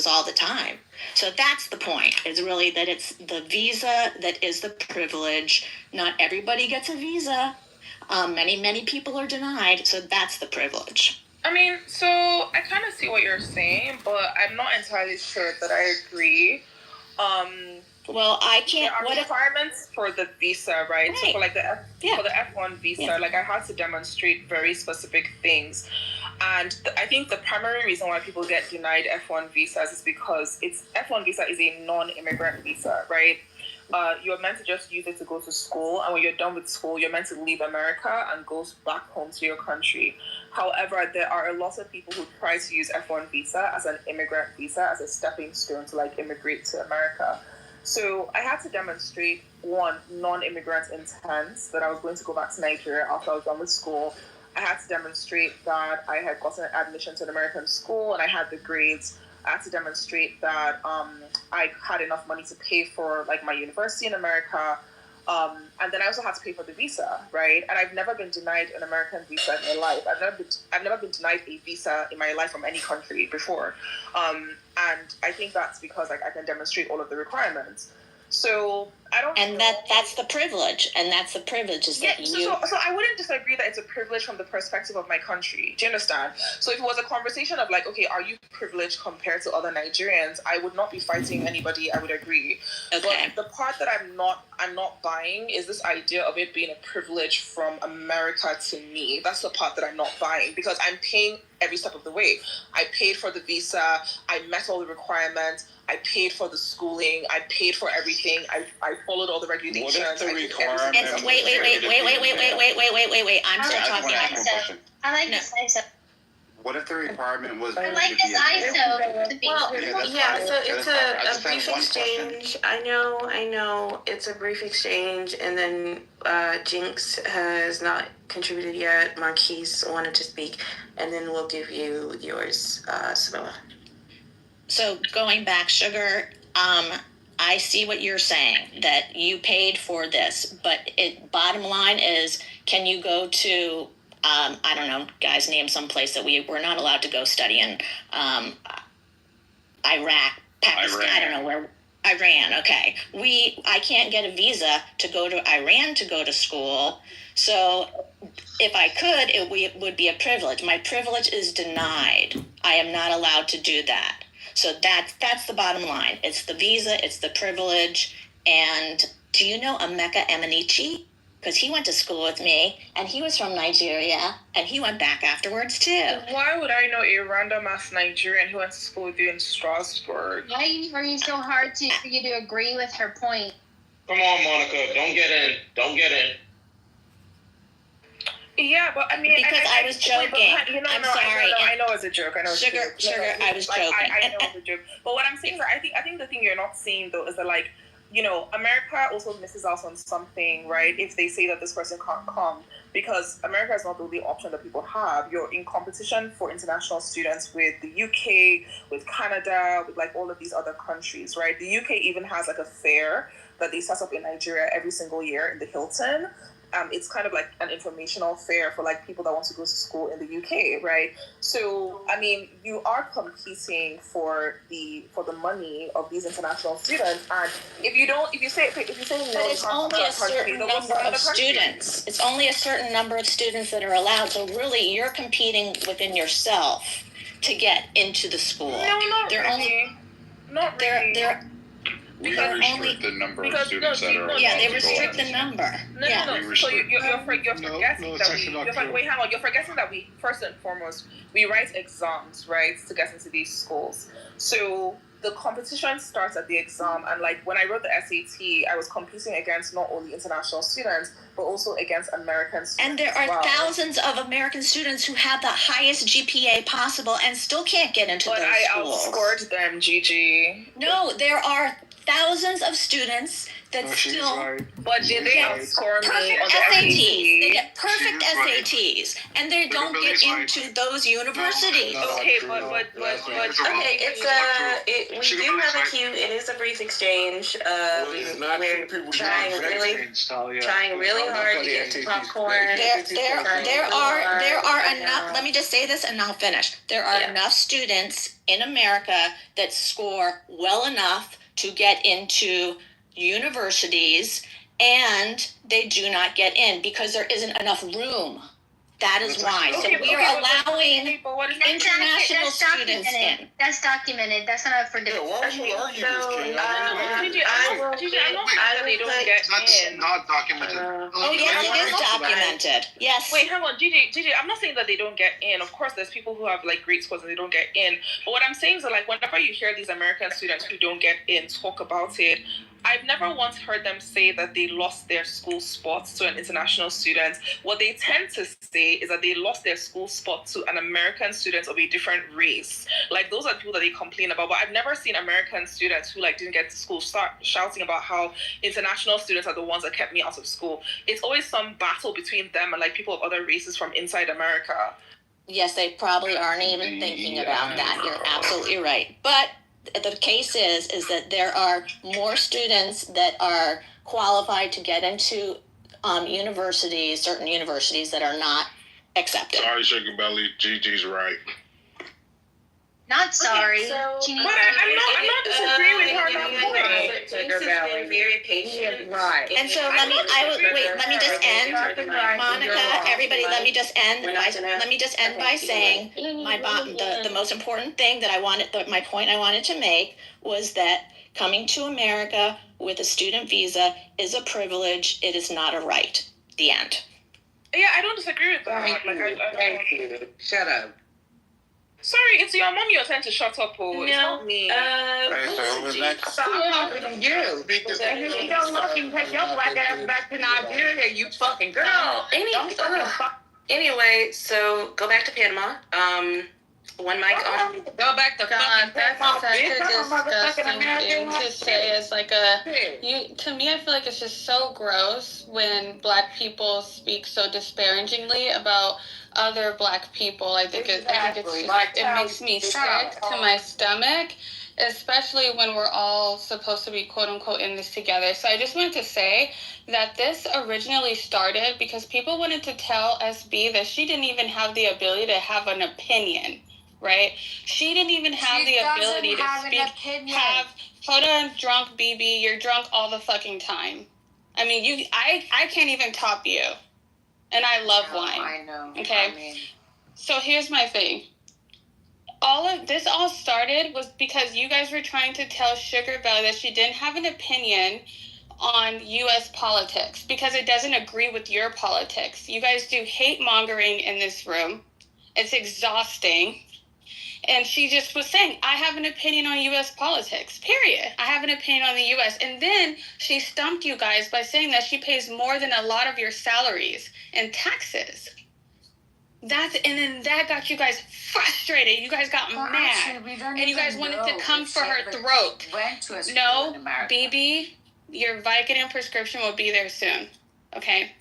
visas all the time. So that's the point, is really that it's the visa that is the privilege. Not everybody gets a visa. Many people are denied, so that's the privilege. I mean, so I kind of see what you're saying, but I'm not entirely sure that I agree. Well, I can't. There are requirements for the visa, right? Right. So for like for the F1 visa, like I had to demonstrate very specific things, and I think the primary reason why people get denied F1 visas is because F1 visa is a non-immigrant visa, right? You're meant to just use it to go to school, and when you're done with school, you're meant to leave America and go back home to your country. However, there are a lot of people who try to use F1 visa as an immigrant visa, as a stepping stone to like immigrate to America. So I had to demonstrate, one, non-immigrant intent, that I was going to go back to Nigeria after I was done with school. I had to demonstrate that I had gotten an admission to an American school and I had the grades. I had to demonstrate that I had enough money to pay for like my university in America. And then I also had to pay for the visa, right? And I've never been denied an American visa in my life. I've never been denied a visa in my life from any country before. And I think that's because like I can demonstrate all of the requirements. So I don't. And that's the privilege, and that's the privilege is that you. So I wouldn't disagree that it's a privilege from the perspective of my country. Do you understand? So if it was a conversation of like, okay, are you privileged compared to other Nigerians? I would not be fighting anybody. I would agree. Okay. But the part that I'm not buying is this idea of it being a privilege from America to me. That's the part that I'm not buying, because I'm paying every step of the way. I paid for the visa. I met all the requirements. I paid for the schooling. I paid for everything. I followed all the regulations. What if the requirement? Wait. I'm still talking. I like this ISO. What if the requirement was? I like this ISO. Well, yeah. So it's a brief exchange. I know. It's a brief exchange, and then Jinx has not contributed yet. Marquise wanted to speak, and then we'll give you yours, Sabella. So going back, Sugar, I see what you're saying, that you paid for this, but bottom line is, can you go to, I don't know, guys, name some place that we're not allowed to go study in, Iraq, Pakistan, I don't know where, Iran, okay. I can't get a visa to go to Iran to go to school, so if I could, it would be a privilege. My privilege is denied. I am not allowed to do that. So that's the bottom line. It's the visa, it's the privilege. And do you know Emeka Emenichi? Because he went to school with me, and he was from Nigeria, and he went back afterwards too. Why would I know a random ass Nigerian who went to school with you in Strasbourg? Why are you working so hard for you to agree with her point? Come on, Monica. Don't get in. Yeah, but I mean, because I was joking. I'm sorry. I know it's a joke. I know it's Sugar, a joke. I was joking. I know it's a joke. But what I'm saying is that I think the thing you're not seeing though is that, like, you know, America also misses out on something, right? If they say that this person can't come, because America is not the only option that people have. You're in competition for international students with the UK, with Canada, with like all of these other countries, right? The UK even has like a fair that they set up in Nigeria every single year in the Hilton. It's kind of like an informational fair for like people that want to go to school in the UK, right? So I mean, you are competing for the money of these international students, and if you say no, but it's only a certain number of students. It's only a certain number of students that are allowed. So really, you're competing within yourself to get into the school. No, not really. Not really. They're We restrict the number of students that are allowed. Yeah, they restrict the number. No. So you're forgetting that we first and foremost we write exams, right, to get into these schools. So the competition starts at the exam, and like when I wrote the SAT, I was competing against not only international students but also against American students. And there are thousands of American students who have the highest GPA possible and still can't get into those schools. But I outscored them, Gigi. No, there are thousands of students that still. But did they outscore me on the SATs? They get perfect SATs, and they don't get into those universities. Okay, but okay, do have a cue. It is a brief exchange. We're trying really hard to get to popcorn. There are enough. Let me just say this and I'll finish. There are enough students in America that score well enough to get into universities, and they do not get in because there isn't enough room. That is why. So we are allowing international students in. That's documented. That's not for debate. Why would you argue this, King? I'm not that they don't get That's in. not documented. Oh yes, it is documented. Yes. Wait, hang on, GJ, I'm not saying that they don't get in. Of course, there's people who have like great scores and they don't get in. But what I'm saying is that, like, whenever you hear these American students who don't get in talk about it, I've never once heard them say that they lost their school spot to an international student. What they tend to say is that they lost their school spot to an American student of a different race. Like, those are people that they complain about. But I've never seen American students who like didn't get to school start shouting about how international students are the ones that kept me out of school. It's always some battle between them and like people of other races from inside America. Yes, they probably aren't even thinking about that. You're absolutely right. But the case is that there are more students that are qualified to get into universities, certain universities that are not accepted. Sorry, Sugar Belly. Gigi's right. Not sorry. Okay, so, She needs But I'm not disagreeing with her on that point. Jinx has been very patient. Right. And so let me just end. Monica, everybody, let me just end by saying the most important thing that my point I wanted to make was that coming to America with a student visa is a privilege. It is not a right. The end. Yeah, I don't disagree with that. Thank you. Shut up. Sorry, it's your mom you're trying to shut up, oh. It's not me. Stop talking to you. And if you don't look and take your black ass back to Nigeria, you fucking girl. Anyway, so go back to Panama. One mic on. Go back to God, fucking that's Panama, such bitch. a I'm a motherfucking disgusting thing American. to say. It's like to me, I feel like it's just so gross when Black people speak so disparagingly about other Black people. I think it makes me sick to my stomach, especially when we're all supposed to be quote unquote in this together. So I just wanted to say that this originally started because people wanted to tell SB that she didn't even have the ability to have an opinion. Right? She didn't even have the ability to speak. Hold on, drunk BB. You're drunk all the fucking time. I mean, I can't even top you. And I love wine. I know. Okay? So here's my thing. All of this all started was because you guys were trying to tell Sugar Belly that she didn't have an opinion on U.S. politics because it doesn't agree with your politics. You guys do hate mongering in this room. It's exhausting. And she just was saying, I have an opinion on U.S. politics, period. I have an opinion on the U.S. And then she stumped you guys by saying that she pays more than a lot of your salaries in taxes. And then that got you guys frustrated. You guys got mad. And you guys wanted to come for her throat. No, BB, your Vicodin prescription will be there soon. Okay?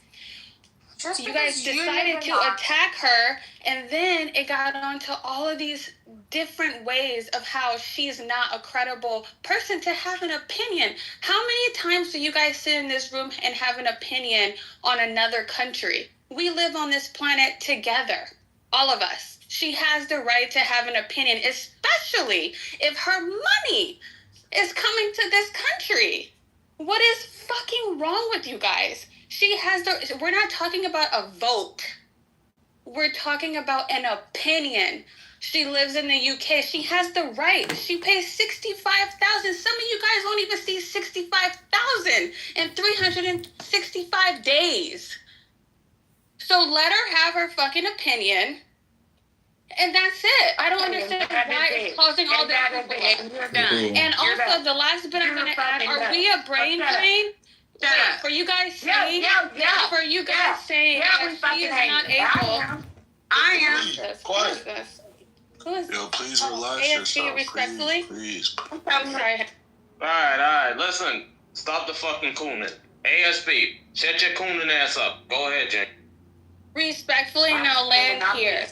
You guys decided to attack her, and then it got on to all of these different ways of how she's not a credible person to have an opinion. How many times do you guys sit in this room and have an opinion on another country? We live on this planet together, all of us. She has the right to have an opinion, especially if her money is coming to this country. What is fucking wrong with you guys? We're not talking about a vote. We're talking about an opinion. She lives in the UK. She has the right. She pays $65,000. Some of you guys won't even see $65,000 in 365 days. So let her have her fucking opinion. And that's it. I don't understand why it's causing all this. And also, the last bit I'm going to add, are we a brain drain? Wait, for you guys saying, that she is not able. I am. Who is this? Yo, please relax AFC yourself. respectfully? Please. I'm sorry. Alright, listen. Stop the fucking cooning. ASP, shut your cooning ass up. Go ahead, Jane. Respectfully, now land here.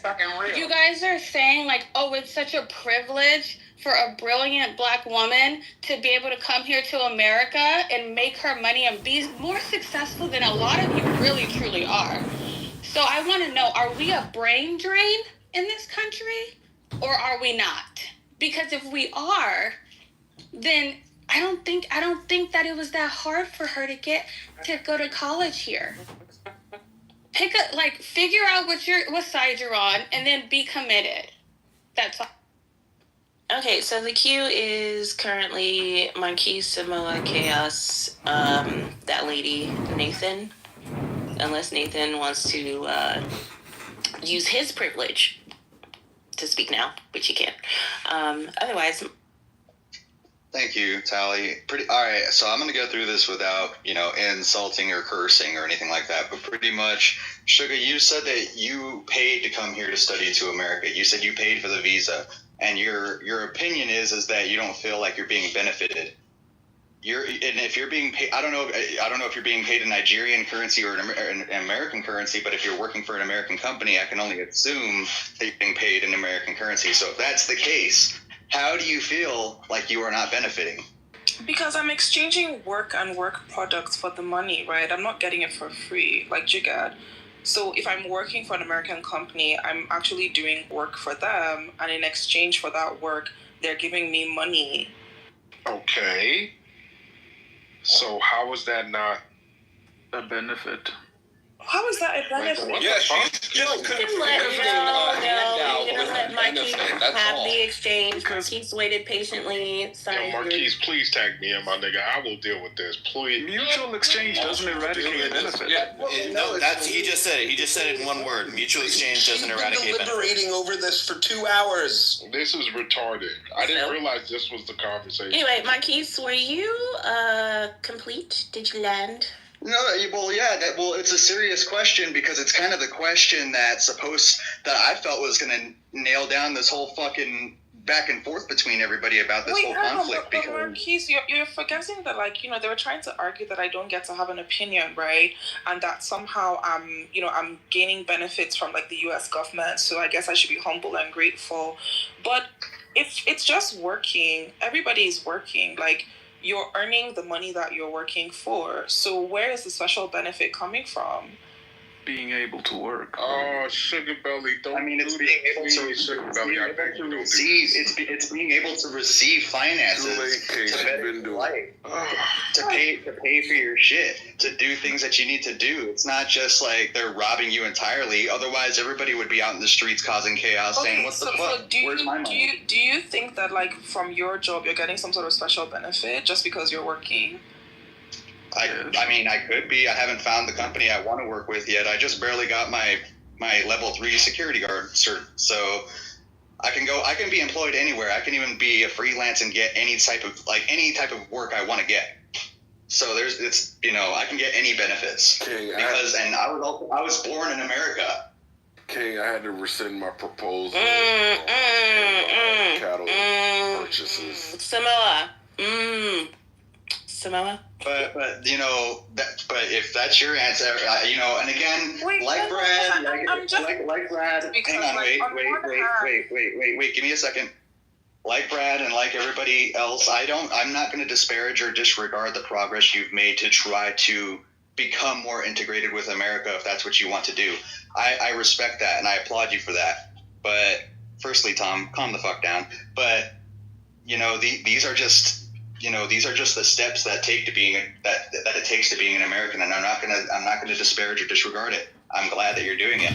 You guys are saying like, oh, it's such a privilege for a brilliant black woman to be able to come here to America and make her money and be more successful than a lot of you really truly are. So I want to know, are we a brain drain in this country or are we not? Because if we are, then I don't think that it was that hard for her to go to college here. Figure out what side you're on and then be committed. That's all. Okay, so the queue is currently Marquise, Samoa, Chaos, that lady, Nathan. Unless Nathan wants to use his privilege to speak now, which he can. Otherwise... Thank you, Tally. All right, so I'm going to go through this without, insulting or cursing or anything like that, but pretty much, Sugar, you said that you paid to come here to study to America. You said you paid for the visa, and your opinion is that you don't feel like you're being benefited. And if you're being paid, I don't know if you're being paid in Nigerian currency or an American currency, but if you're working for an American company, I can only assume that you're being paid in American currency. So if that's the case, how do you feel like you are not benefiting? Because I'm exchanging work and work products for the money, right? I'm not getting it for free, like Jigad. So if I'm working for an American company, I'm actually doing work for them, and in exchange for that work, they're giving me money. Okay. So how is that not a benefit? How is that a benefit? Yeah, she's No, you're gonna let Marquise have the exchange. Marquise waited patiently. Marquise, please tag me in, my nigga. I will deal with this. Please. Mutual exchange doesn't eradicate benefit. Yeah, he just said it. He just said it in one word. Mutual exchange doesn't eradicate benefit. We've been deliberating over this for 2 hours. This is retarded. I didn't realize this was the conversation. Anyway, Marquise, were you complete? Did you land? No, well, yeah, it's a serious question because it's kind of the question that I felt was going to nail down this whole fucking back and forth between everybody about this whole conflict. But Marquise, you're forgetting that, they were trying to argue that I don't get to have an opinion, right? And that somehow I'm gaining benefits from the U.S. government. So I guess I should be humble and grateful. But if it's just working, everybody's working. You're earning the money that you're working for. So where is the special benefit coming from? Being able to work. Oh, Sugar Belly, don't. I mean, it's being able to receive. It's being able to receive finances to better life, to pay for your shit, to do things that you need to do. It's not just they're robbing you entirely. Otherwise, everybody would be out in the streets causing chaos, saying, "What the fuck? Where's my money?" Do you think that from your job you're getting some sort of special benefit just because you're working? I mean, I could be. I haven't found the company I want to work with yet. I just barely got my level 3 security guard cert, so I can be employed anywhere. I can even be a freelance and get any type of work I want to get. So I can get any benefits I was born in America. Okay, I had to rescind my proposal. Cattle purchases. Samoa. But if that's your answer, and again, Brad, hang on, wait, give me a second. Like Brad and like everybody else, I'm not going to disparage or disregard the progress you've made to try to become more integrated with America if that's what you want to do. I respect that and I applaud you for that. But firstly, Tom, calm the fuck down. But these are just the steps that it takes to being an American, and I'm not gonna disparage or disregard it. I'm glad that you're doing it,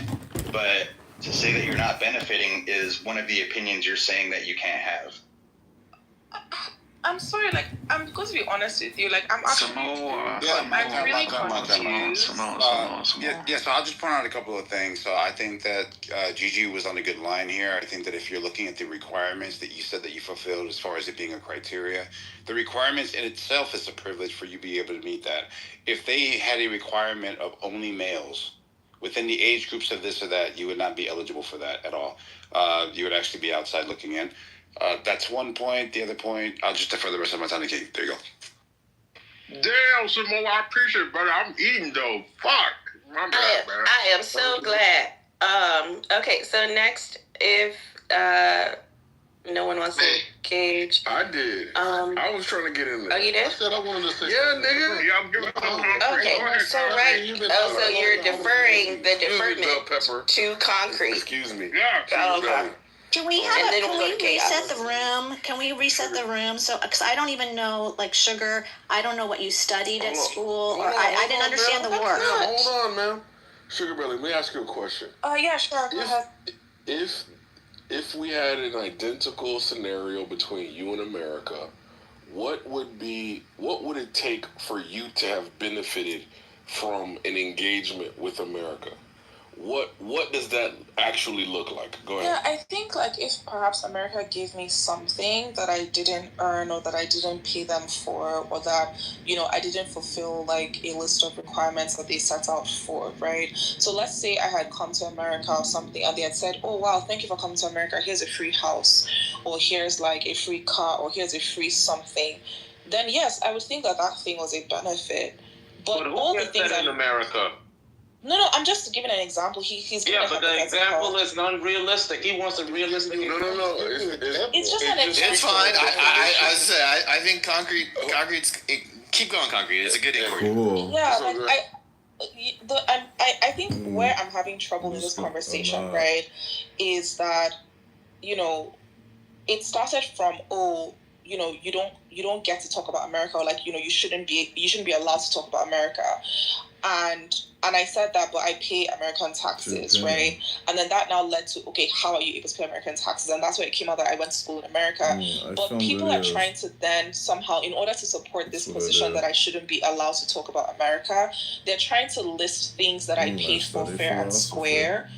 but to say that you're not benefiting is one of the opinions you're saying that you can't have. I'm sorry, I'm going to be honest with you. I'm actually, I'm really confused. So I'll just point out a couple of things. So I think that Gigi was on a good line here. I think that if you're looking at the requirements that you said that you fulfilled as far as it being a criteria, the requirements in itself is a privilege for you to be able to meet that. If they had a requirement of only males within the age groups of this or that, you would not be eligible for that at all. You would actually be outside looking in. That's one point. The other point, I'll just defer the rest of my time to Kate. There you go. Damn, Simone, I appreciate it, but I'm eating though. Fuck. My bad, man. I am so glad. Okay, so next, if No one wants to engage. I did. I was trying to get in there. Oh, you did? I said I wanted to say. Yeah, nigga. Yeah, I'm giving Okay, so so you're deferring the deferment to concrete. Excuse me. Yeah. Okay. Can we reset the room? Can we reset the room? So, because I don't even know, like, Sugar, I don't know what you studied at school, or I didn't understand the work. Hold on, man. Sugar Belly, let me ask you a question. Yeah, sure. Go ahead. If we had an identical scenario between you and America, what would it take for you to have benefited from an engagement with America? What does that actually look like? Go ahead. Yeah, I think like if perhaps America gave me something that I didn't earn or that I didn't pay them for, or that, I didn't fulfill like a list of requirements that they set out for, right? So let's say I had come to America or something and they had said, oh wow, thank you for coming to America, here's a free house, or here's like a free car, or here's a free something. Then yes, I would think that thing was a benefit. But all the things in America. No, I'm just giving an example. He's but the example is unrealistic. He wants a realistic. No. It's just an example. It's fine. I think concrete's. Keep going, concrete. It's a good inquiry. Cool. Yeah, like I think where I'm having trouble in this conversation, right, is that, it started from you don't get to talk about America, or like you shouldn't be allowed to talk about America, and I said that, but I pay American taxes, right? And then that now led to, okay, how are you able to pay American taxes? And that's where it came out that I went to school in America. But people are trying to then somehow, in order to support this position that I shouldn't be allowed to talk about America, they're trying to list things that I paid for fair and square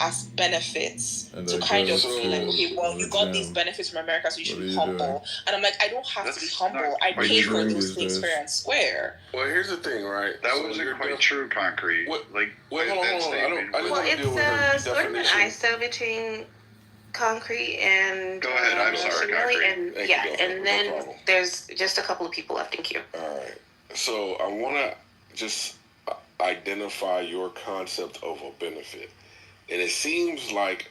as benefits to kind of be like, okay, well, you got these benefits from America, so you should be humble. And I'm like, I don't have to be humble. I paid for those things fair and square. Well, here's the thing, right? That wasn't quite true, concrete. Hold on. It's sort of an ISO between concrete and. Go ahead. I'm sorry, concrete. And then there's just a couple of people left in queue. All right. So I want to just identify your concept of a benefit. And it seems like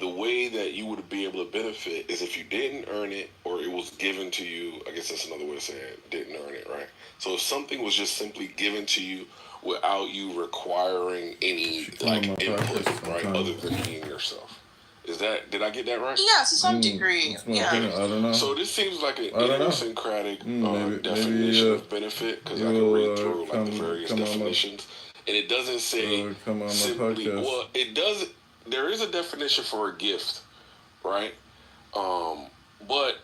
the way that you would be able to benefit is if you didn't earn it or it was given to you. I guess that's another way to say it. Didn't earn it, right? So if something was just simply given to you without you requiring any input, right, other than being yourself. Did I get that right? Yeah, to some degree. Yeah. I don't know. So this seems like an idiosyncratic definition of benefit, because I can read through like the various definitions. And it doesn't say simply, well, it does, there is a definition for a gift, right? But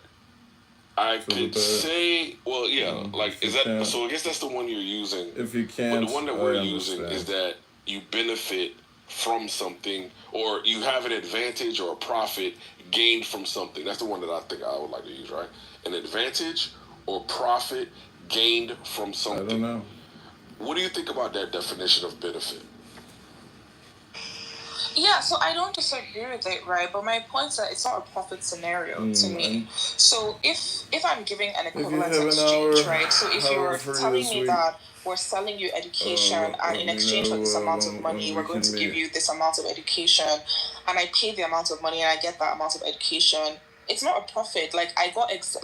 I could say, well, yeah, like, is that, so I guess that's the one you're using. If you can't, but the one that we're using is that you benefit from something, or you have an advantage or a profit gained from something. That's the one that I think I would like to use, right? An advantage or profit gained from something. I don't know. What do you think about that definition of benefit? Yeah, so I don't disagree with it, right? But my point is that it's not a profit scenario to me. So if I'm giving an equivalent exchange, right? So if you're telling me that we're selling you education, and in exchange for this amount of money, we're going to give you this amount of education, and I pay the amount of money and I get that amount of education, it's not a profit. Like I got it's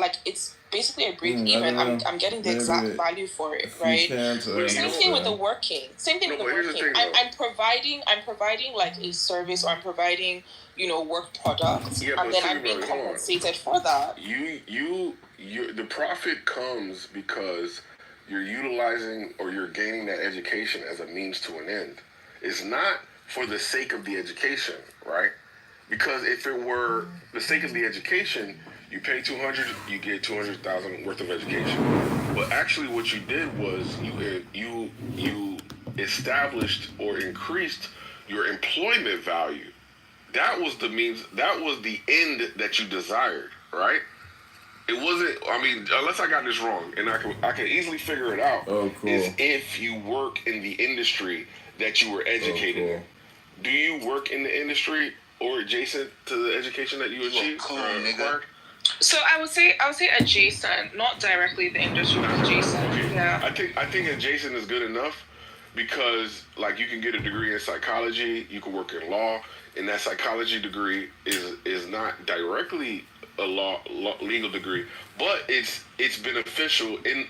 basically a break even. I'm getting the exact value for it, right? Same thing with the working. I'm providing like a service, or I'm providing, work products, and then I'm being compensated for that. The profit comes because you're utilizing or you're gaining that education as a means to an end. It's not for the sake of the education, right? Because if it were the sake of the education, you pay $200, you get $200,000 worth of education. But actually, what you did was you established or increased your employment value. That was the means. That was the end that you desired, right? It wasn't. I mean, unless I got this wrong, and I can easily figure it out. Oh, cool. Is if you work in the industry that you were educated in. Do you work in the industry or adjacent to the education that you achieved? So I would say adjacent, not directly the industry, but adjacent. Okay. Yeah. I think adjacent is good enough, because like you can get a degree in psychology, you can work in law, and that psychology degree is not directly legal degree, but it's beneficial in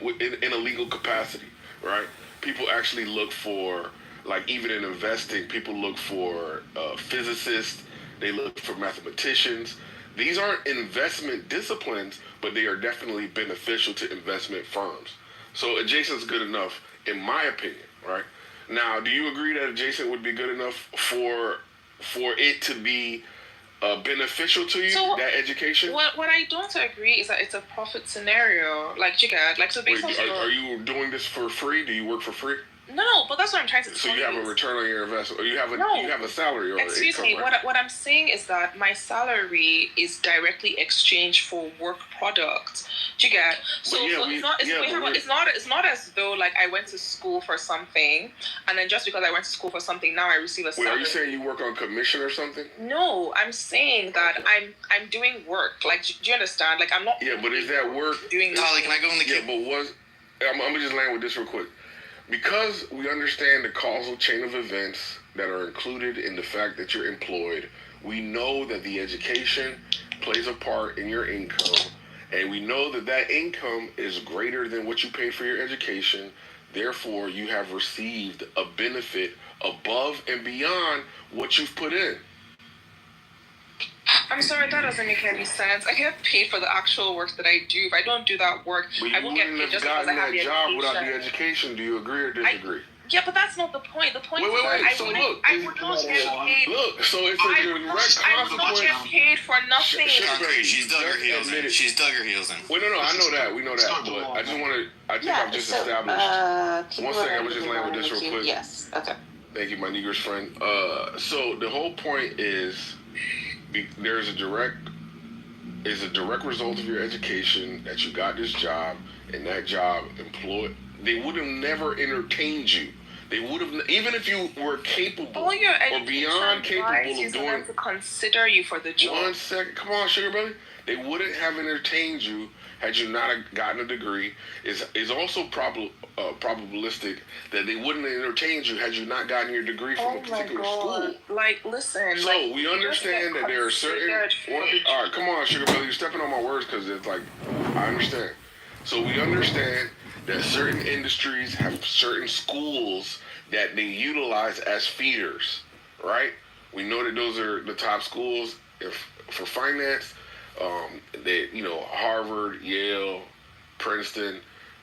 a legal capacity, right? People actually look for, like, even in investing, people look for physicists. They look for mathematicians. These aren't investment disciplines, but they are definitely beneficial to investment firms. So adjacent's good enough, in my opinion, right? Now, do you agree that adjacent would be good enough for it to be beneficial to you, that education? What I don't agree is that it's a profit scenario. Like, you get, like, so based on... Are you doing this for free? Do you work for free? No, but that's what I'm trying to So you have a return on your investment, or you have a salary or excuse income, me, right? what I'm saying is that my salary is directly exchanged for work product. Do you get? So, it's not as though, like, I went to school for something, and then just because I went to school for something, now I receive a salary. Wait, are you saying you work on commission or something? No, I'm saying that I'm doing work. Like, do you understand? Like, I'm not. Yeah, but is that work doing? Holly, can I go in the queue? Yeah, but I'm gonna just land with this real quick. Because we understand the causal chain of events that are included in the fact that you're employed, we know that the education plays a part in your income, and we know that that income is greater than what you paid for your education. Therefore, you have received a benefit above and beyond what you've put in. I'm sorry, that doesn't make any sense. I get paid for the actual work that I do. If I don't do that work, I won't get paid just because I have the education. Job without the education. Do you agree or disagree? Yeah, but that's not the point. The point is that I would not get paid. Look, so it's a direct consequence. I would not get paid for nothing. She's dug her heels in. She's dug her heels in. Well, no, I know that. We know that. But I just want to, I think I've just established. One second, I was just laying with this real quick. Yes, okay. Thank you, my Negro's friend. So the whole point is, there's a direct result of your education that you got this job, and that job they would have never entertained you. They would have, even if you were capable or beyond capable of doing, to consider you for the job. 1 second, come on, sugar belly. They wouldn't have entertained you had you not gotten a degree. Is also probabilistic that they wouldn't have entertained you had you not gotten your degree from a particular school. Like, listen. So we understand that there are certain. All right, come on, sugar belly. You're stepping on my words because it's like, I understand. So we understand that certain industries have certain schools that they utilize as feeders, right? We know that those are the top schools for finance. Harvard, Yale, Princeton.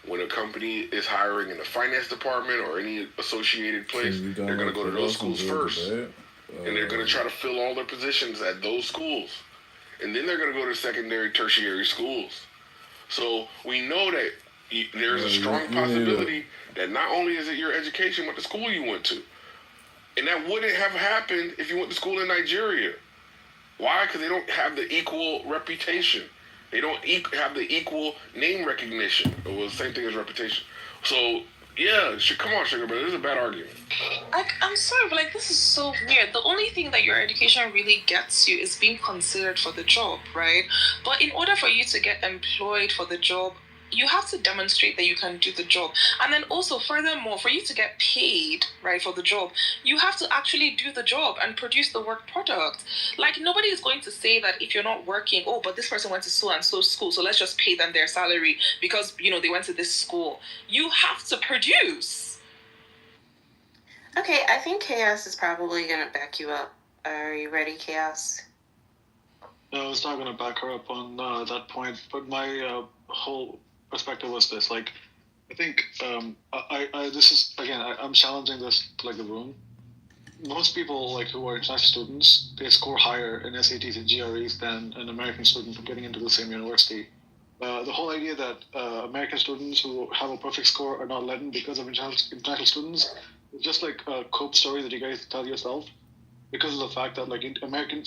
When a company is hiring in the finance department or any associated place, they're going to go to those schools first. And they're going to try to fill all their positions at those schools. And then they're going to go to secondary, tertiary schools. So we know that there's a strong possibility that not only is it your education, but the school you went to. And that wouldn't have happened if you went to school in Nigeria. Why? Because they don't have the equal reputation. They don't have the equal name recognition. It was the same thing as reputation. So, yeah, come on, sugar, but this is a bad argument. I'm sorry, but this is so weird. The only thing that your education really gets you is being considered for the job, right? But in order for you to get employed for the job, you have to demonstrate that you can do the job. And then also, furthermore, for you to get paid, right, for the job, you have to actually do the job and produce the work product. Like, nobody is going to say that if you're not working, but this person went to so and so school, so let's just pay them their salary because, they went to this school. You have to produce. Okay, I think Chaos is probably going to back you up. Are you ready, Chaos? No, I was not going to back her up on that point, but my whole perspective was this. Like, I think this is, again, I'm challenging this to the room. Most people who are international students, they score higher in SATs and GREs than an American student from getting into the same university. The whole idea that American students who have a perfect score are not let in because of international students is just like a cope story that you guys tell yourself, because of the fact that American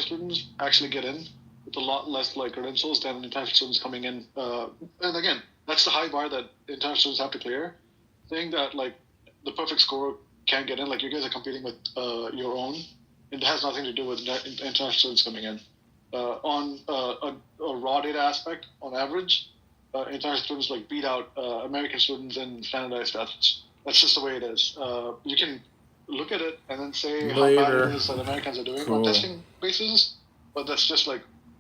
students actually get in with a lot less credentials than international students coming in. And again, that's the high bar that international students have to clear. Saying that the perfect score can't get in, you guys are competing with your own. It has nothing to do with international students coming in. On a raw data aspect, on average, international students beat out American students in standardized tests. That's just the way it is. You can look at it and then say how bad it is that Americans are doing on testing basis, but that's just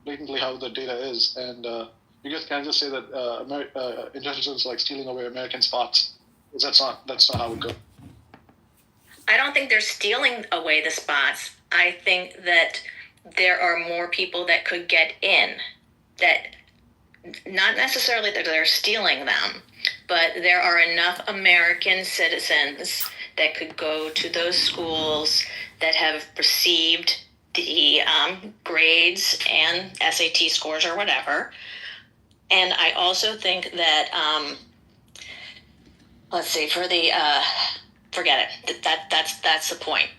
blatantly how the data is, and you guys can't just say that international students are like stealing away American spots. That's not how it goes. I don't think they're stealing away the spots. I think that there are more people that could get in. That not necessarily that they're stealing them, but there are enough American citizens that could go to those schools that have received the grades and SAT scores or whatever. And I also think that, let's see, for the, forget it. That's the point.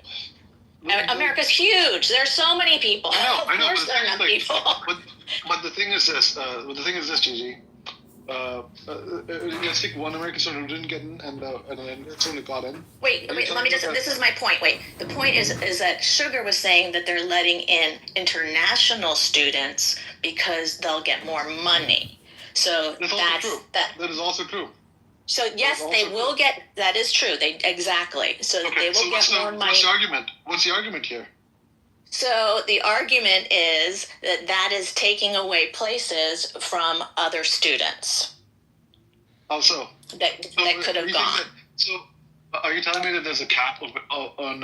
America's huge. There's so many people. I know. Of course there are enough people. But the thing is this. Gigi. Let's take one American student who didn't get in, and then someone got in. Wait. Let me just. This is my point. Wait. The point is that Sugar was saying that they're letting in international students because they'll get more money. So that's true. That is also true. So yes, they will get. That is true. Exactly. So that they will get more money. What's the argument? What's the argument here? So the argument is that is taking away places from other students. How so? That could have gone. Are you telling me that there's a cap on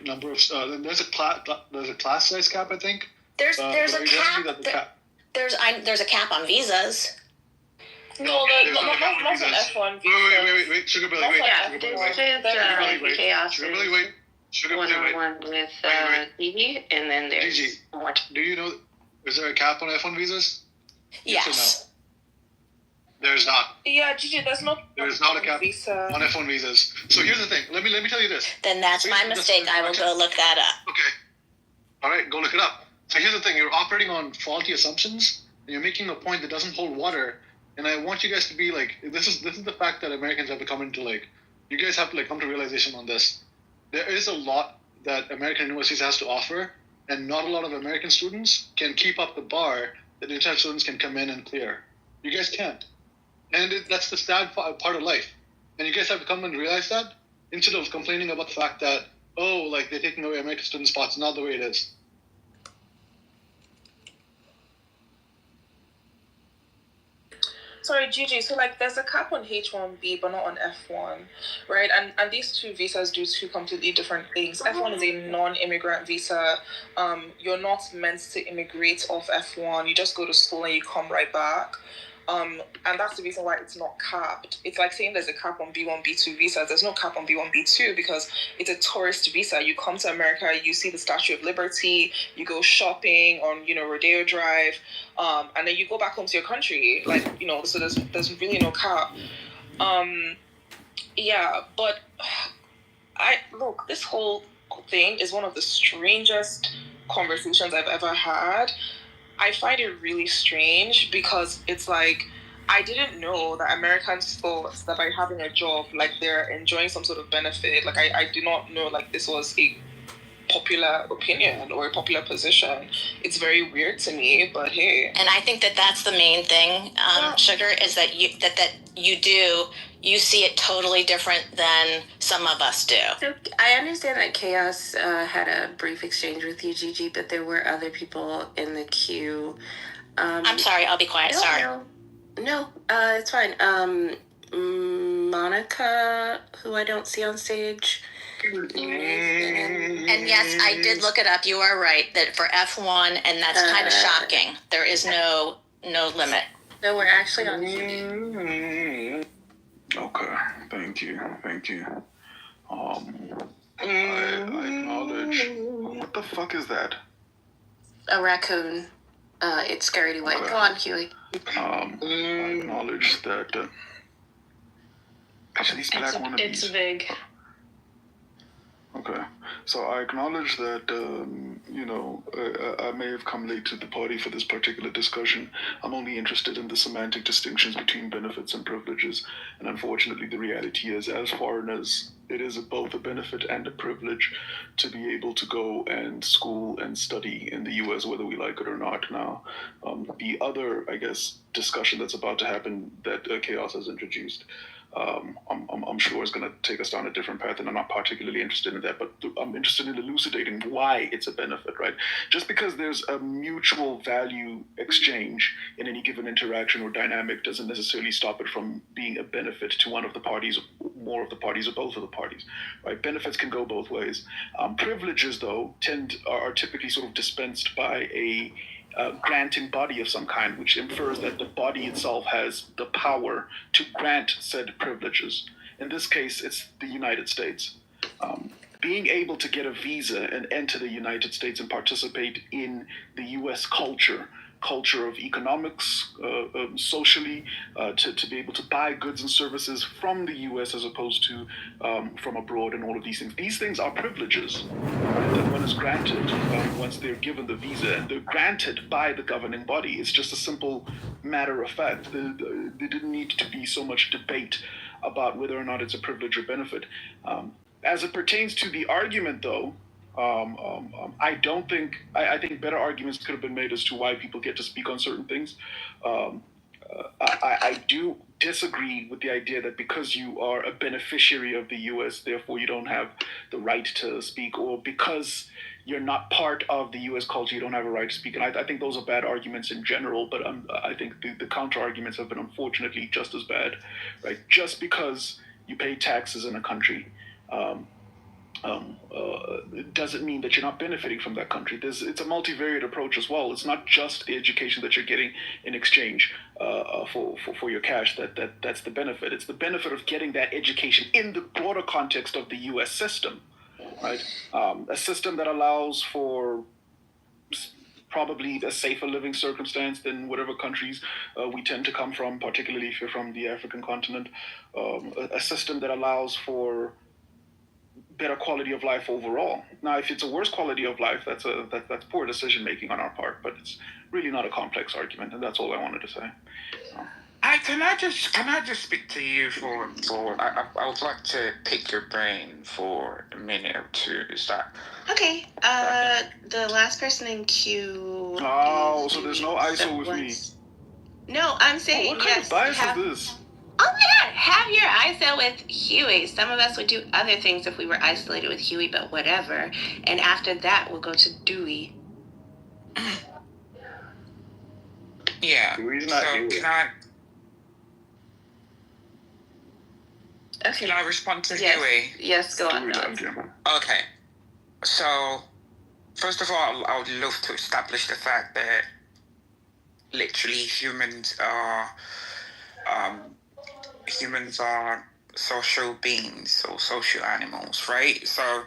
number of? There's a class size cap, I think. There's a cap. There's a cap on visas. No, not an F1 visa. Wait. Sugar Billy, wait. Sugar Billy, wait. One-on-one with Gigi, and then there's Gigi, do you know, is there a cap on F1 visas? Yes. No? There's not. Yeah, Gigi, there's not a cap visa on F1 visas. So here's the thing. Let me tell you this. Then that's my mistake. I will go look that up. Okay. All right, go look it up. So here's the thing. You're operating on faulty assumptions, and you're making a point that doesn't hold water. And I want you guys to be like, this is the fact that Americans have to come into like, you guys have to like come to realization on this. There is a lot that American universities has to offer, and not a lot of American students can keep up the bar that international students can come in and clear. You guys can't. And that's the sad part of life. And you guys have to come and realize that instead of complaining about the fact that, oh, like they're taking away American student spots. Not the way it is. Sorry, Gigi. So, like, there's a cap on H1B, but not on F1, right? And these two visas do two completely different things. F1 is a non-immigrant visa. You're not meant to immigrate off F1. You just go to school and you come right back. And that's the reason why it's not capped. It's like saying there's a cap on B1, B2 visas. There's no cap on B1, B2 because it's a tourist visa. You come to America, you see the Statue of Liberty, you go shopping on, Rodeo Drive, and then you go back home to your country. Like, so there's really no cap. Yeah, but this whole thing is one of the strangest conversations I've ever had. I find it really strange because it's like, I didn't know that Americans thought that by having a job, like they're enjoying some sort of benefit. Like I did not know like this was a popular opinion or a popular position. It's very weird to me, but hey. And I think that that's the main thing, Sugar, is that you see it totally different than some of us do. So I understand that Chaos had a brief exchange with you, Gigi, but there were other people in the queue. I'm sorry, I'll be quiet. No, it's fine. Monica, who I don't see on stage. And yes, I did look it up. You are right that for F1, and that's kind of shocking. There is no limit. No, we're actually on TV. Okay, thank you. I acknowledge. What the fuck is that? A raccoon. It's scary white. Okay. Go on, Huey. I acknowledge that. Actually, these black wannabes. It's big. Okay, so I acknowledge that, I may have come late to the party for this particular discussion. I'm only interested in the semantic distinctions between benefits and privileges. And unfortunately, the reality is, as foreigners, it is both a benefit and a privilege to be able to go and school and study in the U.S., whether we like it or not. Now, the other, discussion that's about to happen that Chaos has introduced, I'm sure is going to take us down a different path, and I'm not particularly interested in that, but I'm interested in elucidating why it's a benefit. benefit, right? Just because there's a mutual value exchange in any given interaction or dynamic doesn't necessarily stop it from being a benefit to one of the parties, more of the parties, or both of the parties, right? Benefits can go both ways. Privileges, though, are typically sort of dispensed by a granting body of some kind, which infers that the body itself has the power to grant said privileges. In this case, it's the United States. Being able to get a visa and enter the United States and participate in the U.S. culture of economics, socially, to be able to buy goods and services from the U.S. as opposed to from abroad, and all of these things. These things are privileges that one is granted once they're given the visa, and they're granted by the governing body. It's just a simple matter of fact. There didn't need to be so much debate about whether or not it's a privilege or benefit. As it pertains to the argument, though, I don't think, I think better arguments could have been made as to why people get to speak on certain things. I do disagree with the idea that because you are a beneficiary of the U.S., therefore you don't have the right to speak, or because you're not part of the U.S. culture, you don't have a right to speak. And I think those are bad arguments in general, but I think the counter arguments have been unfortunately just as bad, right? Just because you pay taxes in a country, doesn't mean that you're not benefiting from that country. It's a multivariate approach as well. It's not just the education that you're getting in exchange for your cash that's the benefit. It's the benefit of getting that education in the broader context of the U.S. system, right? A system that allows for probably a safer living circumstance than whatever countries we tend to come from, particularly if you're from the African continent. A system that allows for better quality of life overall. Now, if it's a worse quality of life, that's poor decision making on our part. But it's really not a complex argument, and that's all I wanted to say. Can I just speak to you for I would like to pick your brain for a minute or two. Is that okay? The last person in queue. Oh, so there's no ISO with me. No, I'm saying what kind of bias is this? Oh my God, have your ISO with Huey. Some of us would do other things if we were isolated with Huey, but whatever. And after that, we'll go to Dewey. Yeah. Dewey's not so Huey. Okay. Can I respond to yes. Huey? Yes, go on. Okay. So, first of all, I would love to establish the fact that literally humans are social beings or social animals, right? So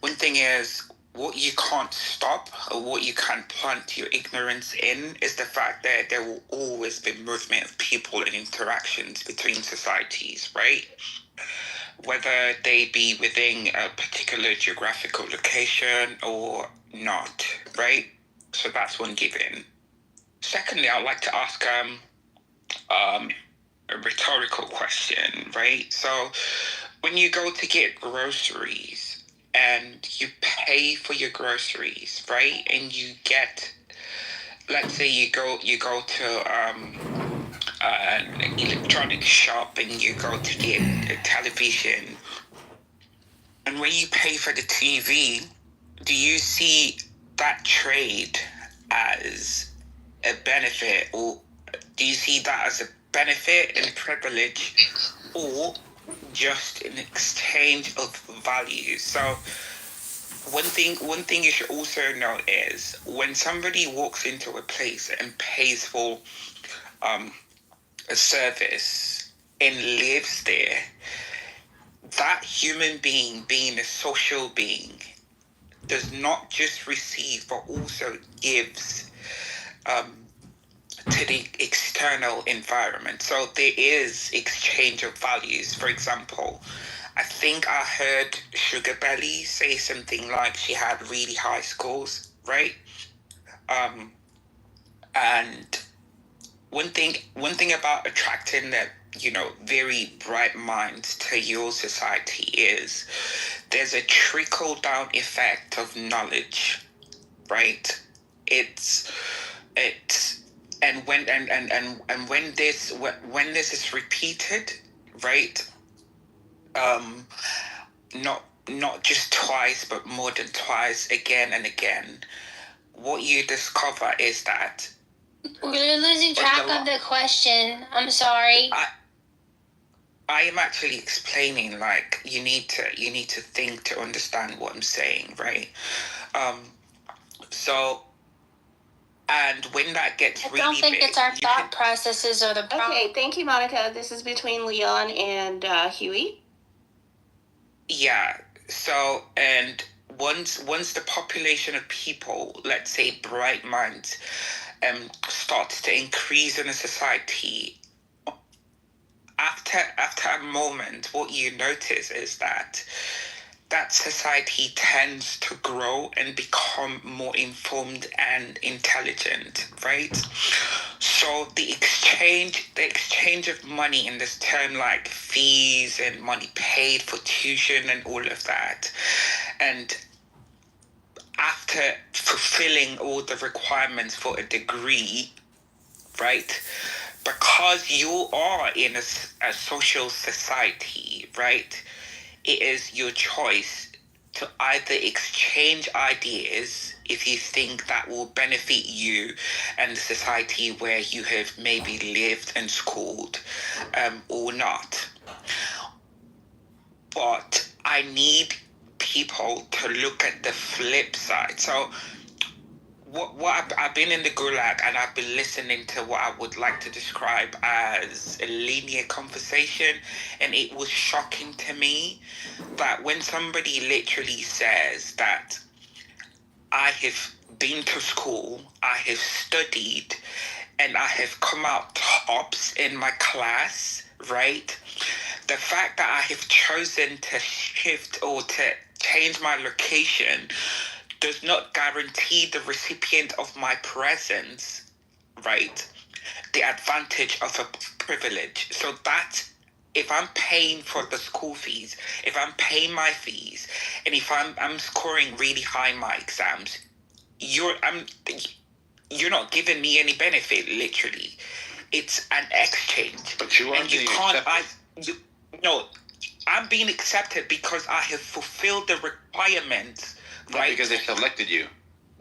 one thing is, what you can't stop or what you can't plant your ignorance in is the fact that there will always be movement of people and interactions between societies, right? Whether they be within a particular geographical location or not, right? So that's one given. Secondly, I'd like to ask a rhetorical question, right? So when you go to get groceries and you pay for your groceries, right? And you get, let's say you go to an electronic shop and you go to get a television. And when you pay for the TV, do you see that trade as a benefit, or do you see that as a benefit and privilege, or just an exchange of values? So one thing you should also know is when somebody walks into a place and pays for a service and lives there, that human being, being a social being, does not just receive but also gives to the external environment. So there is exchange of values. For example, I think I heard Sugar Belly say something like she had really high scores, right? And one thing about attracting that, very bright minds to your society is there's a trickle down effect of knowledge, right? And when this is repeated, right? not just twice, but more than twice, again and again, what you discover is that we're losing track of the question. I'm sorry. I am actually explaining, like, you need to think to understand what I'm saying, right? So, and when that gets really big... I don't think it's our thought processes or the problem. Okay, thank you, Monica. This is between Leon and Huey. Yeah, so, and once the population of people, let's say bright minds, starts to increase in a society, after a moment, what you notice is that society tends to grow and become more informed and intelligent, right? So the exchange of money in this term, like fees and money paid for tuition and all of that, and after fulfilling all the requirements for a degree, right? Because you are in a social society, right? It is your choice to either exchange ideas if you think that will benefit you and the society where you have maybe lived and schooled, or not. But I need people to look at the flip side. So what I've been in the gulag and I've been listening to what I would like to describe as a linear conversation, and it was shocking to me that when somebody literally says that I have been to school, I have studied, and I have come out tops in my class, right? The fact that I have chosen to shift or to change my location does not guarantee the recipient of my presence, right, the advantage of a privilege. So that if I'm paying for the school fees, if I'm paying my fees, and if I'm scoring really high in my exams, you're not giving me any benefit, literally. It's an exchange. But you are being accepted. No, I'm being accepted because I have fulfilled the requirements. Not right? because they selected you.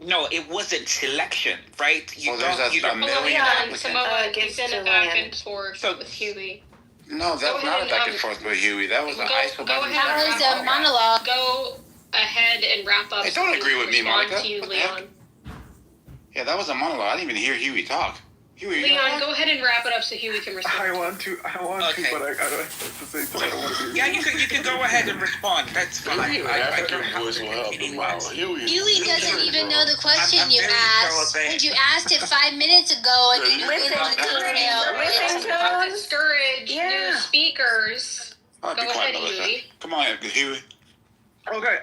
No, it wasn't selection, right? There's a million applicants. It's in a back and forth with Huey. No, that's not a back and forth with Huey. That was an ISO back and forth. That was a monologue. Go ahead and wrap up. Hey, don't agree with me, Monica. To you, Leon. Yeah, that was a monologue. I didn't even hear Huey talk. Huey, Leon, go ahead and wrap it up so Huey can respond. I want to, but I don't have to say something. I don't want to. Yeah, you can go ahead and respond. That's fine. Your voice will help him out. Huey doesn't even know the question you asked. And you asked it 5 minutes ago, and you went on to discourage new speakers. Go ahead, Huey. Come on, Huey. Okay,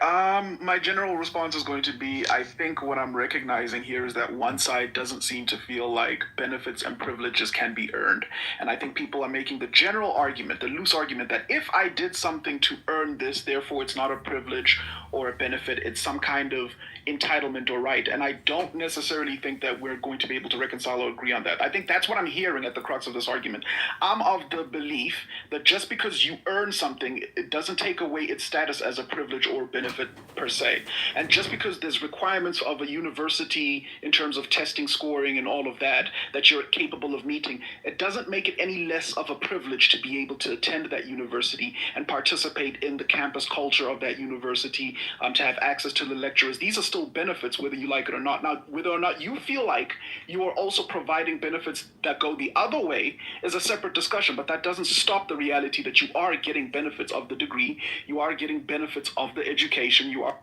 my general response is going to be, I think what I'm recognizing here is that one side doesn't seem to feel like benefits and privileges can be earned. And I think people are making the general argument, the loose argument, that if I did something to earn this, therefore it's not a privilege or a benefit, it's some kind of entitlement or right. And I don't necessarily think that we're going to be able to reconcile or agree on that. I think that's what I'm hearing at the crux of this argument. I'm of the belief that just because you earn something, it doesn't take away its status as a privilege or benefit per se. And just because there's requirements of a university in terms of testing, scoring, and all of that, that you're capable of meeting, it doesn't make it any less of a privilege to be able to attend that university and participate in the campus culture of that university, to have access to the lecturers. These are still benefits, whether you like it or not. Now, whether or not you feel like you are also providing benefits that go the other way is a separate discussion, but that doesn't stop the reality that you are getting benefits of the degree, you are getting benefits of the education, you are...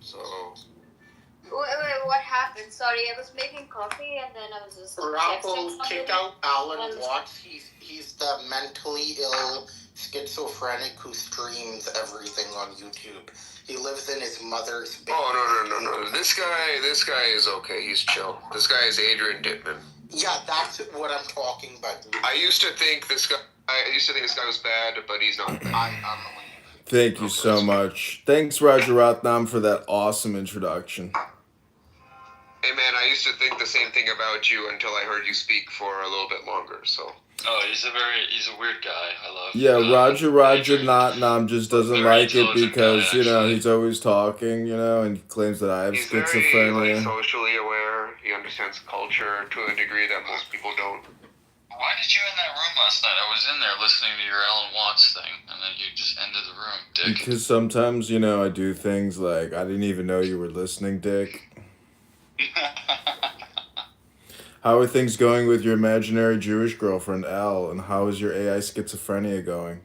So... Wait, what happened? Sorry, I was making coffee and then I was just... Raffle, kick out Alan Watts. He's the mentally ill schizophrenic who streams everything on YouTube. He lives in his mother's basement. Oh, no. This guy is okay. He's chill. This guy is Adrian Dittman. Yeah, that's what I'm talking about. I used to think this guy was bad, but he's not bad. Thank you so much. Thanks, Rajaratnam, for that awesome introduction. Hey, man, I used to think the same thing about you until I heard you speak for a little bit longer, so... Oh, he's a weird guy. I love. Yeah, Roger Nottingham just doesn't like it because, he's always talking, and claims that I have He's schizophrenia. very socially aware. He understands culture to a degree that most people don't. Why did you in that room last night? I was in there listening to your Alan Watts thing, and then you just ended the room, Dick. Because sometimes, I do things like, I didn't even know you were listening, Dick. How are things going with your imaginary Jewish girlfriend, Al, and how is your AI schizophrenia going?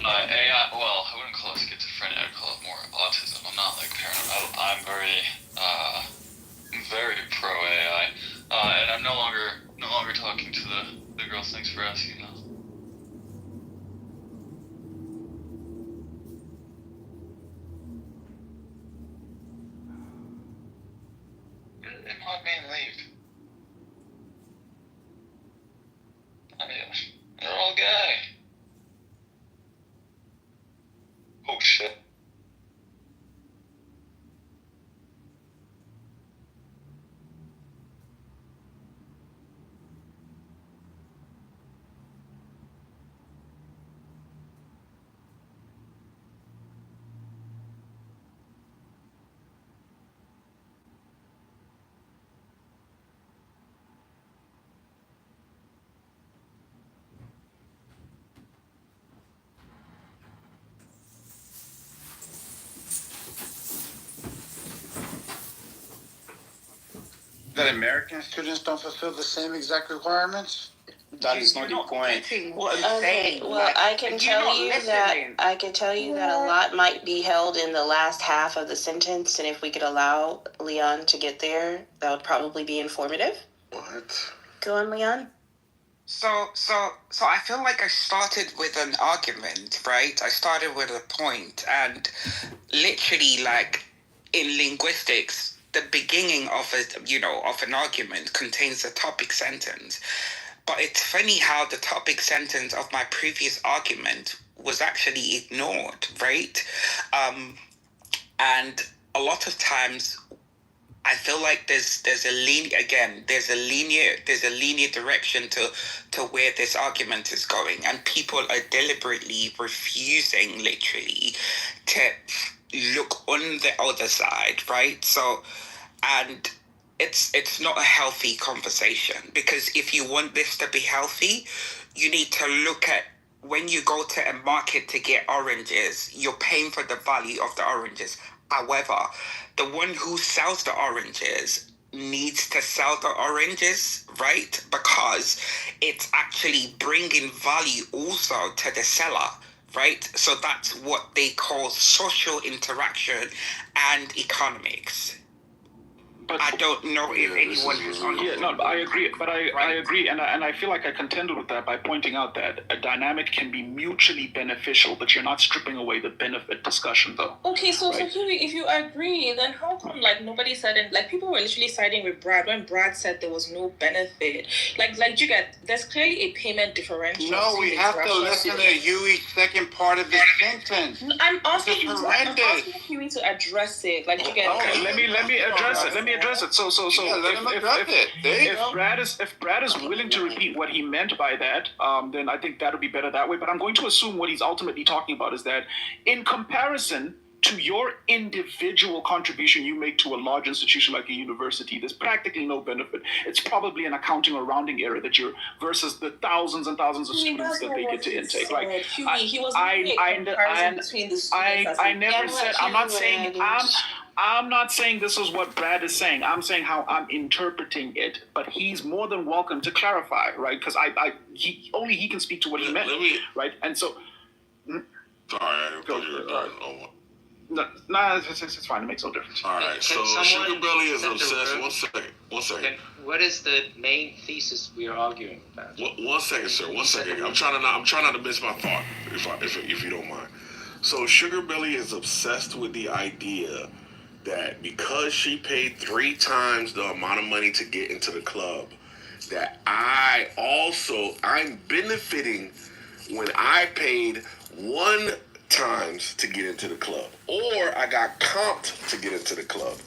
AI, well, I wouldn't call it schizophrenia, I'd call it more autism. I'm not, paranoid. I'm very pro-AI, and I'm no longer talking to the girls. Thanks for asking, though. It might mean leave. I mean, they're all gay. Oh, shit. That American students don't fulfill the same exact requirements? That is not the point. Okay, well, I can tell you that a lot might be held in the last half of the sentence, and if we could allow Leon to get there, that would probably be informative. What? Go on, Leon. So I feel like I started with an argument, right? I started with a point, and literally, like, in linguistics, the beginning of an argument contains a topic sentence. But it's funny how the topic sentence of my previous argument was actually ignored, right? And a lot of times I feel like there's a linear direction to where this argument is going, and people are deliberately refusing, literally, to look on the other side, right? So, and it's not a healthy conversation, because if you want this to be healthy, you need to look at, when you go to a market to get oranges, you're paying for the value of the oranges. However, the one who sells the oranges needs to sell the oranges, right? Because it's actually bringing value also to the seller, right? So that's what they call social interaction and economics. But I don't know if anyone has understood. Yeah, no, I agree. But I agree, and I feel like I contended with that by pointing out that a dynamic can be mutually beneficial, but you're not stripping away the benefit discussion, though. Okay, so Huey, if you agree, then how come nobody said it? People were literally siding with Brad when Brad said there was no benefit. You get, there's clearly a payment differential. No, we have to listen to Huey's second part of the sentence. I'm asking Huey to address it. You get. Okay, let me address it. Let me address it. So if Brad is willing to repeat what he meant by that, then I think that would be better that way. But I'm going to assume what he's ultimately talking about is that in comparison to your individual contribution you make to a large institution like a university, there's practically no benefit. It's probably an accounting or rounding error that you're versus the thousands and thousands of students that they get to intake. I never said. I'm not saying this is what Brad is saying. I'm saying how I'm interpreting it. But he's more than welcome to clarify, right? Because he can speak to what he meant, right? And so. Sorry, I didn't know you were done. No, it's fine. It makes no difference. All right, so Sugar Belly is obsessed. One second. Okay. What is the main thesis we are arguing about? One second, sir. One second. I'm trying not to miss my thought, if you don't mind. So Sugar Belly is obsessed with the idea that because she paid 3 times the amount of money to get into the club, that I'm benefiting when I paid 1 times to get into the club, or I got comped to get into the club.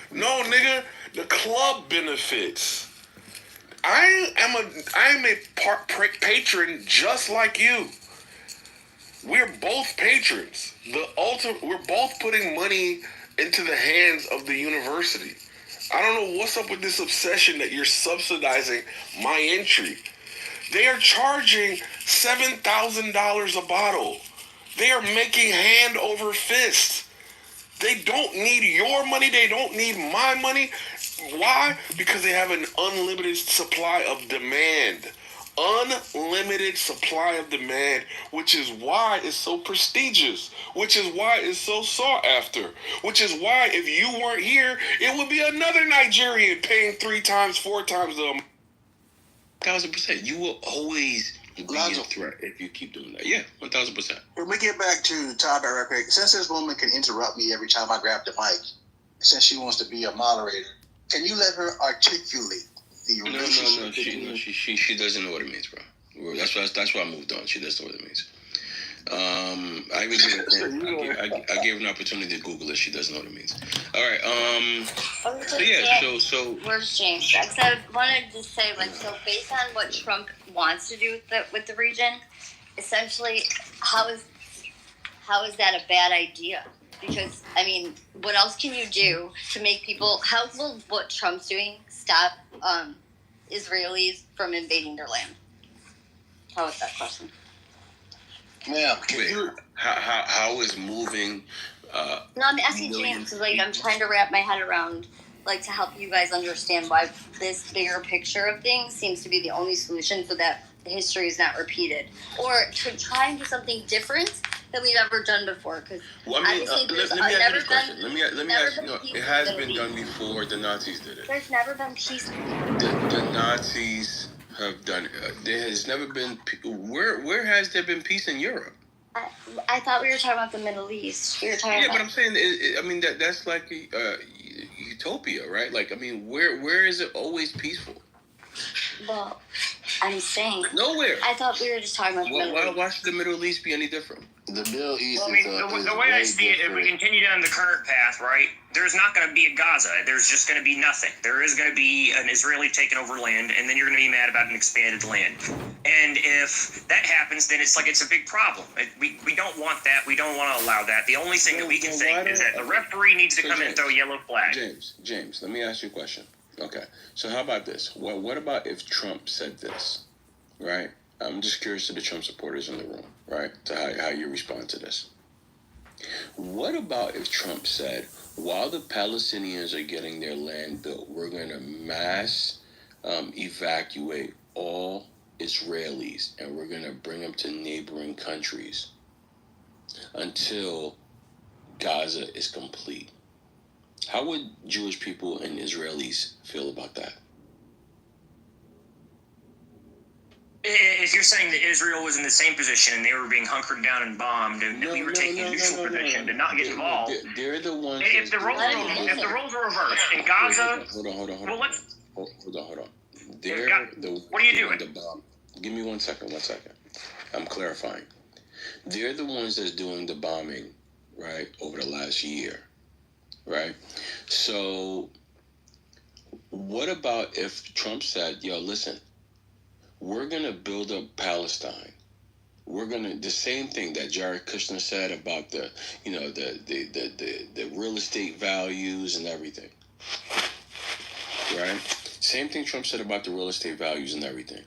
No, nigga, the club benefits. I am a patron just like you. We're both patrons. We're both putting money into the hands of the university. I don't know what's up with this obsession that you're subsidizing my entry. They are charging $7,000 a bottle. They are making hand over fist. They don't need your money. They don't need my money. Why? Because they have an unlimited supply of demand. Unlimited supply of demand, which is why it's so prestigious, which is why it's so sought after, which is why if you weren't here, it would be another Nigerian paying 3 times, 4 times the 1,000%. You will always be a threat if you keep doing that. Yeah, 1,000%. When we get back to topic real quick, since this woman can interrupt me every time I grab the mic, since she wants to be a moderator, can you let her articulate the relationship? No. She doesn't know what it means, bro. That's why I moved on. She doesn't know what it means. I gave her an opportunity to Google it. She doesn't know what it means. All right. So where's James? I wanted to say, like, so based on what Trump wants to do with the region, essentially, how is that a bad idea? Because I mean, what else can you do to make people? How will what Trump's doing stop Israelis from invading their land? How is that question? Ma'am, how is moving? No, I'm asking James because, like, I'm trying to wrap my head around, like, to help you guys understand why this bigger picture of things seems to be the only solution so that history is not repeated, or to try and do something different than we've ever done before. Because let me ask you this question. Let me ask you. No, it has been done before. The Nazis did it. There's never been peace. The Nazis have done it. There has never been. Where has there been peace in Europe? I thought we were talking about the Middle East. We were talking. Yeah, but I'm saying, I mean that's like utopia, right? Like, I mean, where is it always peaceful? Well, I'm saying nowhere. I thought we were just talking about the Middle East. Why should the Middle East be any different? The Middle East. Well, I mean, the way I see it, if we continue down the current path, right, there's not going to be a Gaza. There's just going to be nothing. There is going to be an Israeli taking over land, and then you're going to be mad about an expanded land. And if that happens, then it's a big problem. We don't want that. We don't want to allow that. The only thing that we can say is that the referee needs to come in and throw a yellow flag. James, let me ask you a question. Okay, so how about this? What about if Trump said this, right? I'm just curious to the Trump supporters in the room, right? To how you respond to this. What about if Trump said, while the Palestinians are getting their land built, we're going to mass evacuate all Israelis and we're going to bring them to neighboring countries until Gaza is complete? How would Jewish people and Israelis feel about that? If you're saying that Israel was in the same position and they were being hunkered down and bombed, and we were taking a neutral position to not get involved, they're the ones. If the roles were reversed in Gaza, hold on. Well, Hold on. What are you doing? Give me 1 second. I'm clarifying. They're the ones that's doing the bombing, right, over the last year, right? So, what about if Trump said, "Yo, listen, we're gonna build up Palestine. We're gonna the same thing that Jared Kushner said about the real estate values and everything, right? Same thing Trump said about the real estate values and everything.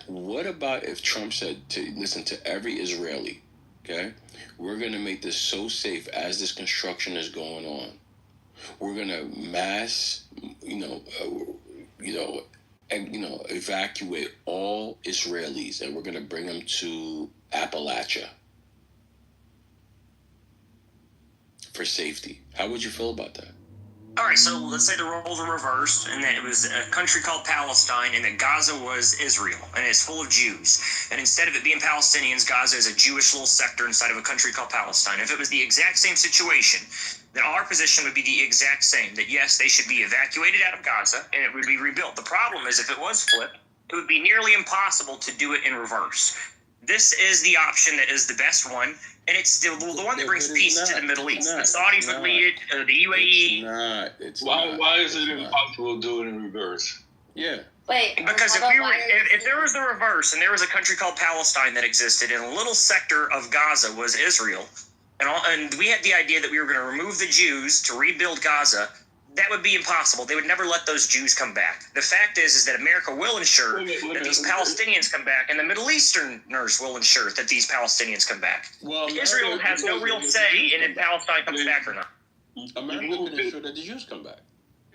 What about if Trump said to listen to every Israeli, okay? We're gonna make this so safe as this construction is going on. We're gonna mass, evacuate all Israelis, and we're going to bring them to Appalachia for safety." How would you feel about that? all right, so let's say the roles are reversed, and that it was a country called Palestine, and that Gaza was Israel, and it's full of Jews. And instead of it being Palestinians, Gaza is a Jewish little sector inside of a country called Palestine. If it was the exact same situation, then our position would be the exact same, that yes, they should be evacuated out of Gaza, and it would be rebuilt. The problem is if it was flipped, it would be nearly impossible to do it in reverse. This is the option that is the best one, and it's still the one that brings peace to the Middle East. The Saudis would lead it, the UAE. Why is it impossible to do it in reverse? Yeah. Wait, because if there was the reverse, and there was a country called Palestine that existed, and a little sector of Gaza was Israel, and we had the idea that we were going to remove the Jews to rebuild Gaza, that would be impossible. They would never let those Jews come back. The fact is that America will ensure that these Palestinians come back, and the Middle Easterners will ensure that these Palestinians come back. Well, Israel has no real say in if Palestine comes back or not. America can ensure that the Jews come back.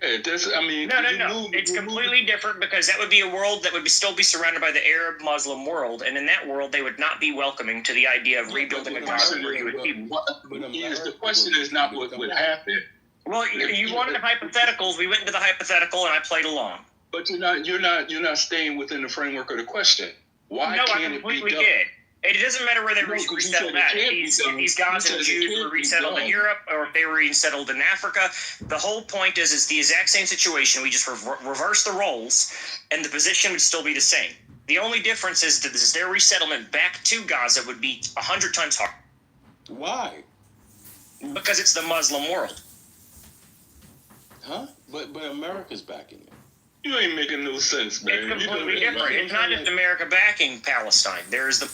No. It's completely different because that would be a world that would still be surrounded by the Arab Muslim world, and in that world, they would not be welcoming to the idea of rebuilding a Gaza where you would keep. The question is not what would happen. Well, you wanted hypotheticals. We went into the hypothetical, and I played along. But you're not staying within the framework of the question. Why no, can't I completely it be done? did. It doesn't matter where they resettled at. If these Gazan Jews were resettled in Europe or if they were resettled in Africa, the whole point is it's the exact same situation. We just reverse the roles, and the position would still be the same. The only difference is that their resettlement back to Gaza would be 100 times harder. Why? Because it's the Muslim world. Huh? But America's backing it. You ain't making no sense, man. It's completely different. It's not just America backing Palestine. There's the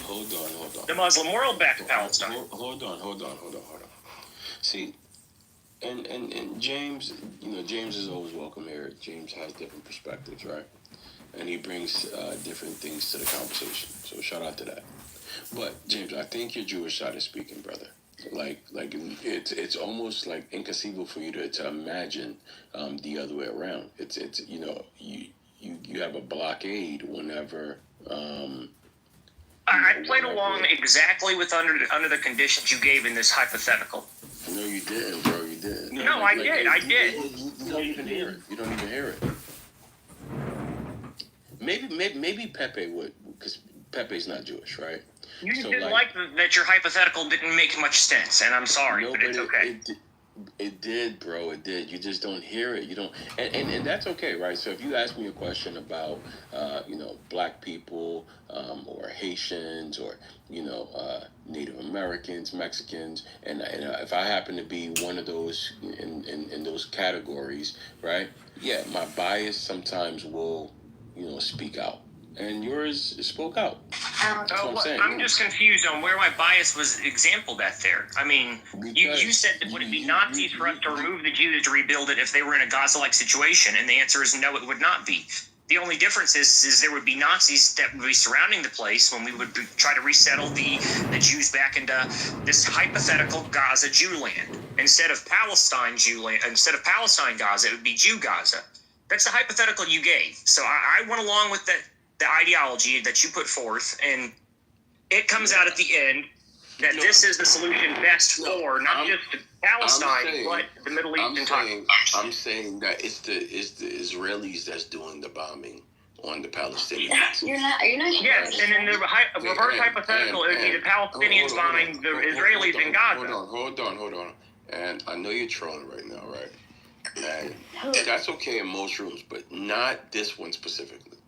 Hold on. the Muslim world backing Palestine. Hold on. See, and James, James is always welcome here. James has different perspectives, right? And he brings different things to the conversation. So shout out to that. But James, I think your Jewish side is speaking, brother. Like it's almost like inconceivable for you to imagine the other way around. It's you have a blockade whenever. I played along exactly with under the conditions you gave in this hypothetical. No, you didn't, bro. You didn't. No, I did. I did. You don't even hear it. You don't even hear it. Maybe Pepe would, because Pepe's not Jewish, right? You just didn't like that your hypothetical didn't make much sense, and I'm sorry, but it's okay. It did, bro. It did. You just don't hear it. You don't, and that's okay, right? So if you ask me a question about, black people, or Haitians, or Native Americans, Mexicans, and if I happen to be one of those in those categories, right? Yeah, my bias sometimes will, speak out. And yours spoke out. That's what I'm saying. I'm just confused on where my bias was exampled at there. I mean, you said that would it be Nazis for us to remove the Jews to rebuild it if they were in a Gaza-like situation? And the answer is no, it would not be. The only difference is there would be Nazis that would be surrounding the place when we would try to resettle the Jews back into this hypothetical Gaza Jew land. Instead of Palestine Gaza, it would be Jew Gaza. That's the hypothetical you gave. So I went along with the ideology that you put forth, and it comes out at the end that this is the solution best for not just Palestine, but the Middle East entirely. I'm saying that it's the Israelis that's doing the bombing on the Palestinians. You're not. Yes, and in the reverse hypothetical, it would be the Palestinians bombing the Israelis in Gaza. Hold on. And I know you're trolling right now, right? And that's okay in most rooms, but not this one specifically.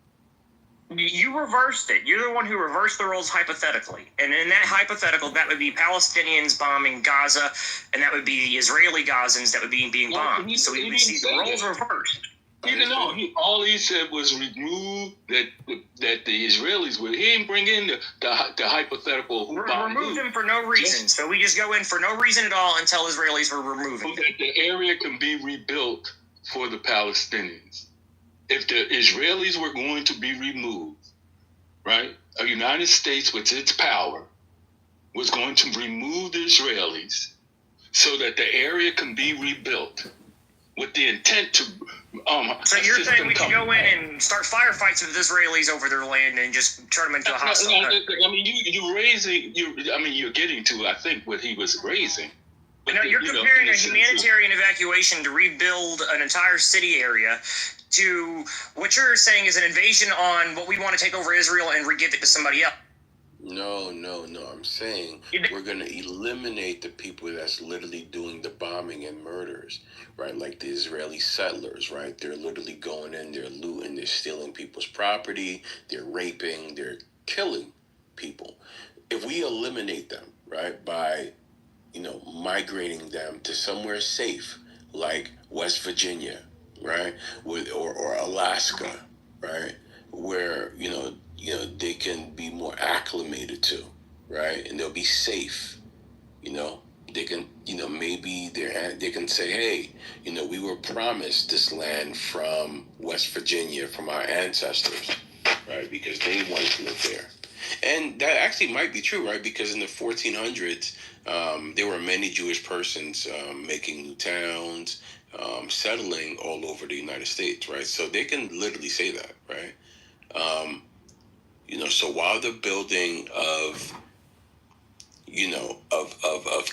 You reversed it. You're the one who reversed the roles hypothetically. And in that hypothetical, that would be Palestinians bombing Gaza, and that would be the Israeli Gazans that would be being bombed. So we would see the roles reversed. Even though all he said was remove that the Israelis would. He didn't bring in the hypothetical who bombed. Remove them for no reason. So we just go in for no reason at all and tell Israelis we're removing them. So that the area can be rebuilt for the Palestinians. If the Israelis were going to be removed, right, the United States, with its power, was going to remove the Israelis so that the area can be rebuilt with the intent to so you're saying we should go in and start firefights with Israelis over their land and just turn them into a hostile country? I mean, you're getting to, I think, what he was raising. But you're comparing a humanitarian evacuation to rebuild an entire city area to what you're saying is an invasion on what we want to take over Israel and re-give it to somebody else. No. I'm saying we're going to eliminate the people that's literally doing the bombing and murders, right? Like the Israeli settlers, right? They're literally going in, they're looting, they're stealing people's property, they're raping, they're killing people. If we eliminate them, right, by, migrating them to somewhere safe, like West Virginia, right, or Alaska, right? Where they can be more acclimated to, right? And they'll be safe. They can, maybe they can say, hey, we were promised this land from West Virginia, from our ancestors, right? Because they wanted to live there. And that actually might be true, right? Because in the 1400s, there were many Jewish persons making new towns, settling all over the United States, right? So they can literally say that, right? So while the building of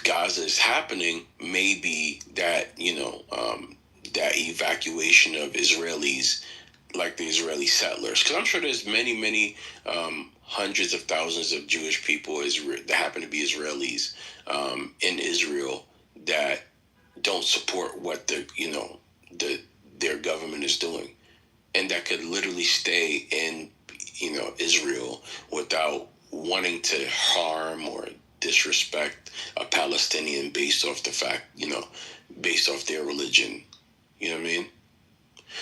Gaza is happening, maybe that, that evacuation of Israelis, like the Israeli settlers, because I'm sure there's many, many hundreds of thousands of Jewish people that happen to be Israelis in Israel that don't support what their government is doing, and that could literally stay in Israel without wanting to harm or disrespect a Palestinian based off the fact, based off their religion. You know what I mean?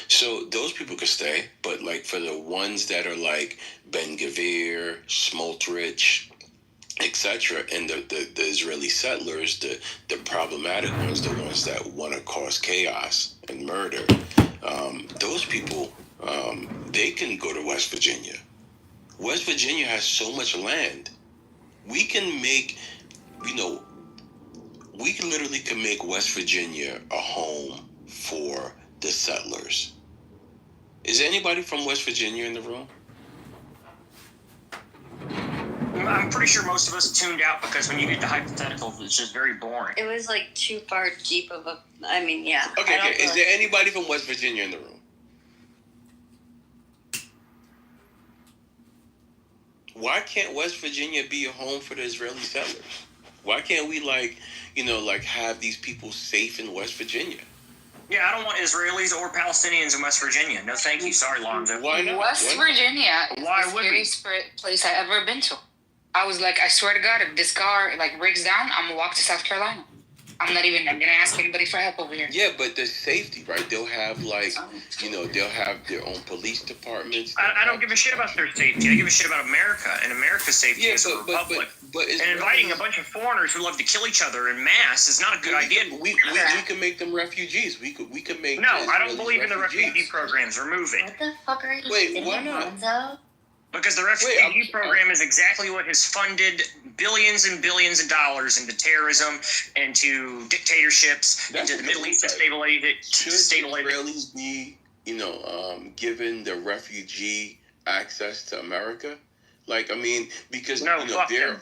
So those people could stay, but like for the ones that are like Ben Gvir, Smotrich, etc., and the Israeli settlers, the problematic ones, the ones that want to cause chaos and murder, those people, they can go to West Virginia. West Virginia has so much land. We can make, we literally can make West Virginia a home for the settlers. Is anybody from West Virginia in the room? I'm pretty sure most of us tuned out because when you get to hypotheticals, it's just very boring. It was like too far deep of a. I mean, yeah. Okay. Is there anybody from West Virginia in the room? Why can't West Virginia be a home for the Israeli settlers? Why can't we have these people safe in West Virginia? Yeah, I don't want Israelis or Palestinians in West Virginia. No, thank you. Sorry, Lonzo. Why not? West Virginia is the scariest place I've ever been to. I was like, I swear to God, if this car breaks down, I'm gonna walk to South Carolina. I'm not even gonna ask anybody for help over here. Yeah, but the safety, right? They'll have they'll have their own police departments. I don't give a shit about their safety. I give a shit about America and America's safety as a republic. But and inviting a bunch of foreigners who love to kill each other in mass is not a good idea. We can make them refugees. We can make. No, I don't believe in the refugee programs. Remove it. What the fuck are you Wait, why not? Lonzo? Because the refugee program is exactly what has funded billions and billions of dollars into terrorism, into dictatorships, into the Middle East destabilization. Should Israelis be, given the refugee access to America? Because they're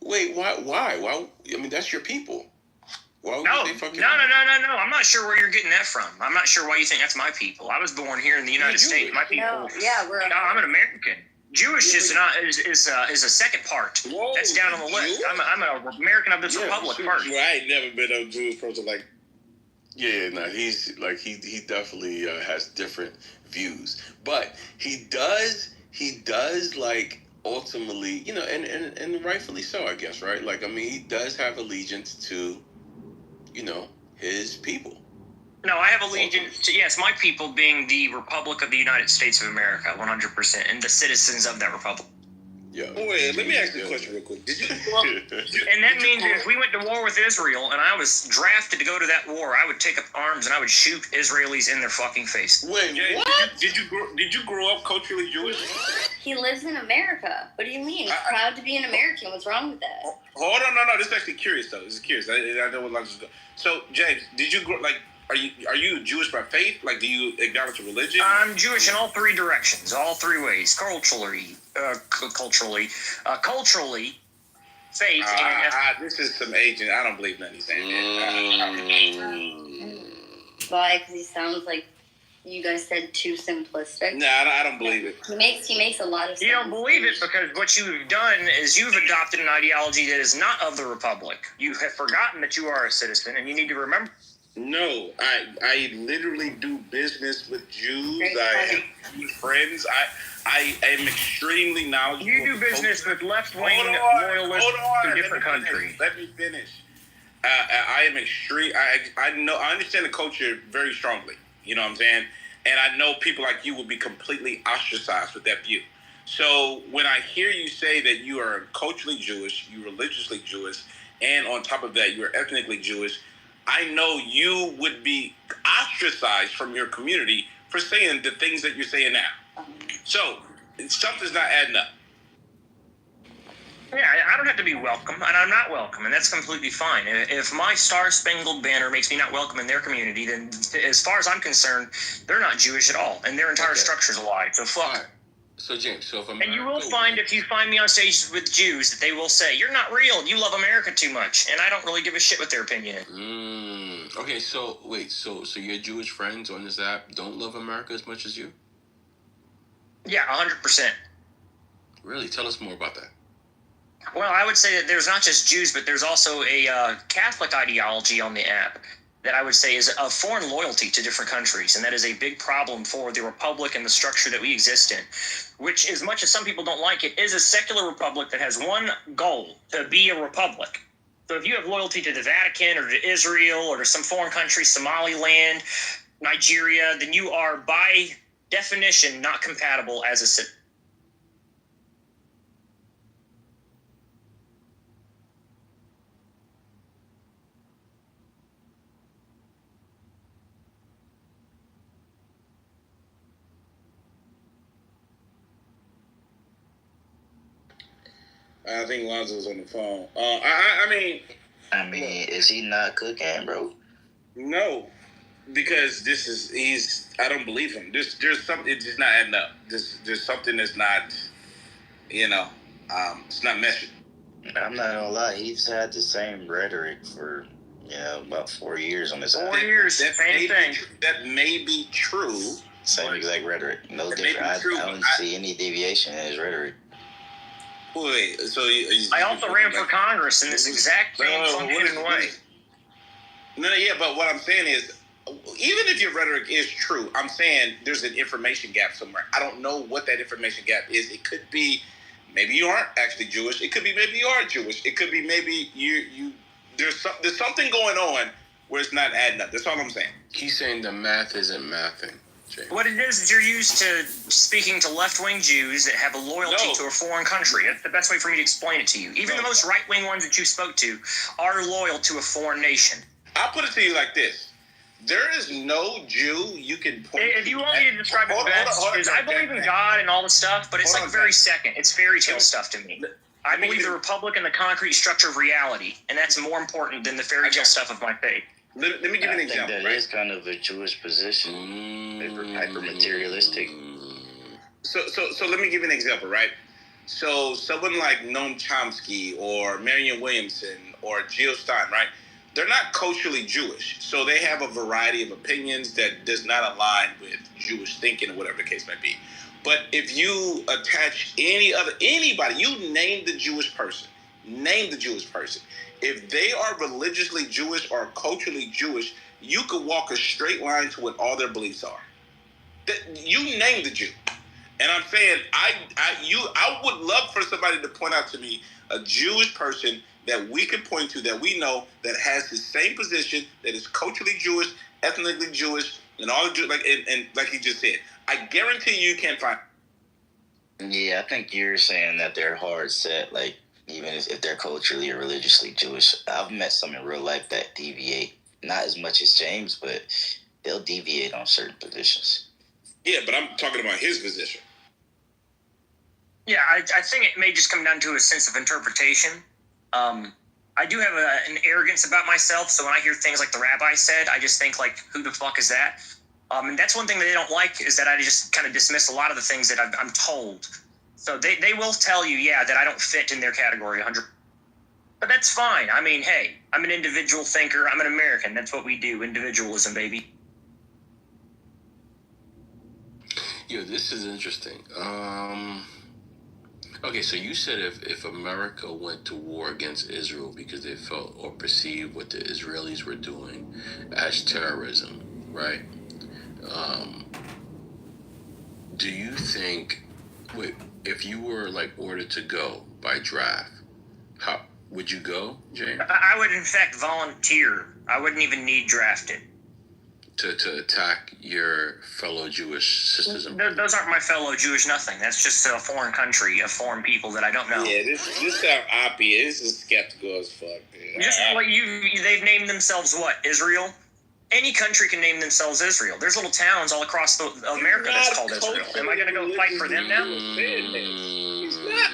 wait, why? I mean, that's your people. Why would they fucking? No. I'm not sure where you're getting that from. I'm not sure why you think that's my people. I was born here in the United States. My people. No, yeah, I'm an American. Jewish is a second part. Whoa, that's down on the list. I'm an American of this republic first. Well, I ain't never been a Jewish person like. Yeah, no, he's he definitely has different views, but he does ultimately, and rightfully so, I guess, right? He does have allegiance to, his people. No, I have allegiance to, yes, my people being the Republic of the United States of America, 100%, and the citizens of that republic. Yeah. Wait, let me ask you a question real quick. And that means if we went to war with Israel and I was drafted to go to that war, I would take up arms and I would shoot Israelis in their fucking face. Wait, what? Did you grow up culturally Jewish? He lives in America. What do you mean? He's proud to be an American. What's wrong with that? Hold on, no. This is actually curious though. This is curious. I know what Lonzo's going. So, James, did you grow Are you Jewish by faith? Do you acknowledge a religion? I'm Jewish in all three directions, all three ways. Culturally, faith. This is some agent. I don't believe nothing he's saying. Why? Because he sounds like you guys said too simplistic. No, I don't believe it. He makes a lot of sense. You don't believe it because what you've done is you've adopted an ideology that is not of the republic. You have forgotten that you are a citizen, and you need to remember. No, I literally do business with Jews. I have Jewish friends. I am extremely knowledgeable. You do business with left-wing loyalists in different countries. Let me finish. I am extreme. I understand the culture very strongly. You know what I'm saying? And I know people like you will be completely ostracized with that view. So when I hear you say that you are culturally Jewish, you're religiously Jewish, and on top of that, you're ethnically Jewish, I know you would be ostracized from your community for saying the things that you're saying now. So something's not adding up. Yeah, I don't have to be welcome, and I'm not welcome, and that's completely fine. If my Star-Spangled Banner makes me not welcome in their community, then as far as I'm concerned, they're not Jewish at all, and their entire structure's a lie, so fuck. Right. So, James, so if And you will find, if you find me on stage with Jews, that they will say, you're not real, you love America too much, and I don't really give a shit what their opinion is. Okay, so, wait, so your Jewish friends on this app don't love America as much as you? Yeah, 100%. Really? Tell us more about that. Well, I would say that there's not just Jews, but there's also a Catholic ideology on the app that I would say is a foreign loyalty to different countries, and that is a big problem for the republic and the structure that we exist in, which, as much as some people don't like it, is a secular republic that has one goal, to be a republic. So if you have loyalty to the Vatican or to Israel or to some foreign country, Somaliland, Nigeria, then you are, by definition, not compatible as a citizen. I think Lonzo's on the phone. I mean, is he not cooking, bro? No, because I don't believe him. There's something, it's just not adding up. There's something that's not, it's not meshing. I'm not gonna lie, he's had the same rhetoric for, about 4 years on this. 4 years, same thing. That may be true. Same exact rhetoric. No different. I don't see any deviation in his rhetoric. Wait, so I also ran for Congress in this exact same functioning way. No, yeah, but what I'm saying is, even if your rhetoric is true, I'm saying there's an information gap somewhere. I don't know what that information gap is. It could be maybe you aren't actually Jewish. It could be maybe you are Jewish. It could be maybe there's something going on where it's not adding up. That's all I'm saying. He's saying the math isn't mathing. James. What it is you're used to speaking to left-wing Jews that have a loyalty to a foreign country. That's the best way for me to explain it to you. Even the most right-wing ones that you spoke to are loyal to a foreign nation. I'll put it to you like this. There is no Jew you can point If you want me to describe it best, because I believe in God and all the stuff, but it's like very second. It's fairy tale stuff to me. I believe the republic and the concrete structure of reality, and that's more important than the fairy tale stuff of my faith. Let me give you an example. That is kind of a Jewish position. Hyper materialistic. So let me give you an example, right? So someone like Noam Chomsky or Marianne Williamson or Jill Stein, right? They're not culturally Jewish, so they have a variety of opinions that does not align with Jewish thinking or whatever the case might be. But if you attach anybody, you name the Jewish person. If they are religiously Jewish or culturally Jewish, you could walk a straight line to what all their beliefs are. You name the Jew. And I'm saying, I would love for somebody to point out to me a Jewish person that we can point to, that we know, that has the same position, that is culturally Jewish, ethnically Jewish, and all the Jews, and like he just said. I guarantee you can't find. Yeah, I think you're saying that they're hard set, like, even if they're culturally or religiously Jewish. I've met some in real life that deviate, not as much as James, but they'll deviate on certain positions. Yeah, but I'm talking about his position. Yeah, I think it may just come down to a sense of interpretation. I do have an arrogance about myself, so when I hear things like the rabbi said, I just think, like, who the fuck is that? And that's one thing that they don't like, is that I just kind of dismiss a lot of the things that I'm told. So they will tell you, that I don't fit in their category 100. But that's fine. I mean, hey, I'm an individual thinker. I'm an American. That's what we do. Individualism, baby. Yo, this is interesting. Okay, so you said if America went to war against Israel because they felt or perceived what the Israelis were doing as terrorism, right? Do you think, if you were like ordered to go by draft, how would you go, James? I would in fact volunteer. I wouldn't even need drafted. to attack your fellow Jewish sisters and brothers? Those aren't my fellow Jewish nothing. That's just a foreign country, a foreign people that I don't know. Yeah, this sound oppy. This is skeptical as fuck, dude. Just like they've named themselves what? Israel? Any country can name themselves Israel. There's little towns all across America that's called Israel. Am I going to go fight for them now? He's not.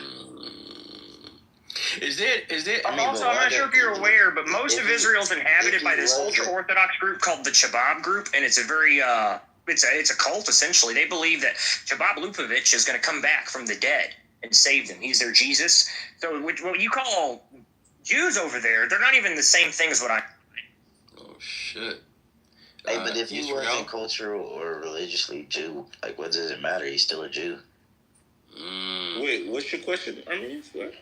Is there? I'm not sure if you're aware, but most of Israel is inhabited by this ultra-Orthodox group called the Chabad group, and it's a very it's a cult essentially. They believe that Chabad Lubavitch is going to come back from the dead and save them. He's their Jesus. So what you call Jews over there, they're not even the same thing as what I. Oh shit. Hey, but if you wasn't cultural or religiously Jew, like, what does it matter? He's still a Jew. Wait, what's your question? I mean, what?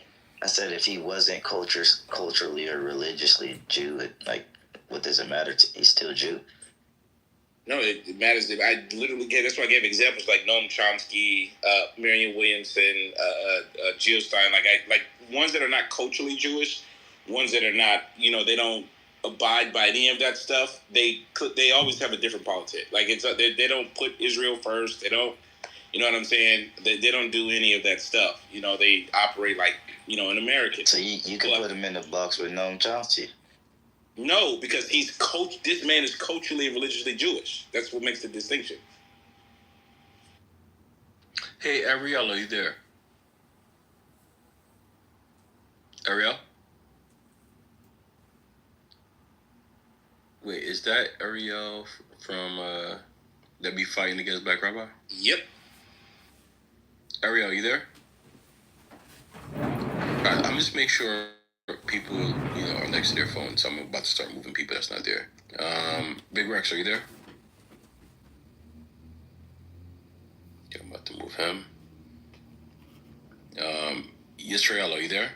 I said if he wasn't culturally or religiously Jew, like, what does it matter? He's still a Jew. No, it matters. I literally gave. That's why I gave examples like Noam Chomsky, Marianne Williamson, Jill Stein. Like ones that are not culturally Jewish, ones that are not. They don't abide by any of that stuff. They always have a different politics. Like they don't put Israel first. They don't. You know what I'm saying? They don't do any of that stuff. They operate like an American. So you can put him in the box with Noam Chomsky. No, because this man is culturally and religiously Jewish. That's what makes the distinction. Hey, Ariel, are you there? Ariel? Wait, is that Ariel from that be fighting against Black Rabbi? Yep. Ariel, you there? Alright, I'm just make sure people, are next to their phone, so I'm about to start moving people that's not there. Big Rex, are you there? Yeah, I'm about to move him. Yisrael, are you there?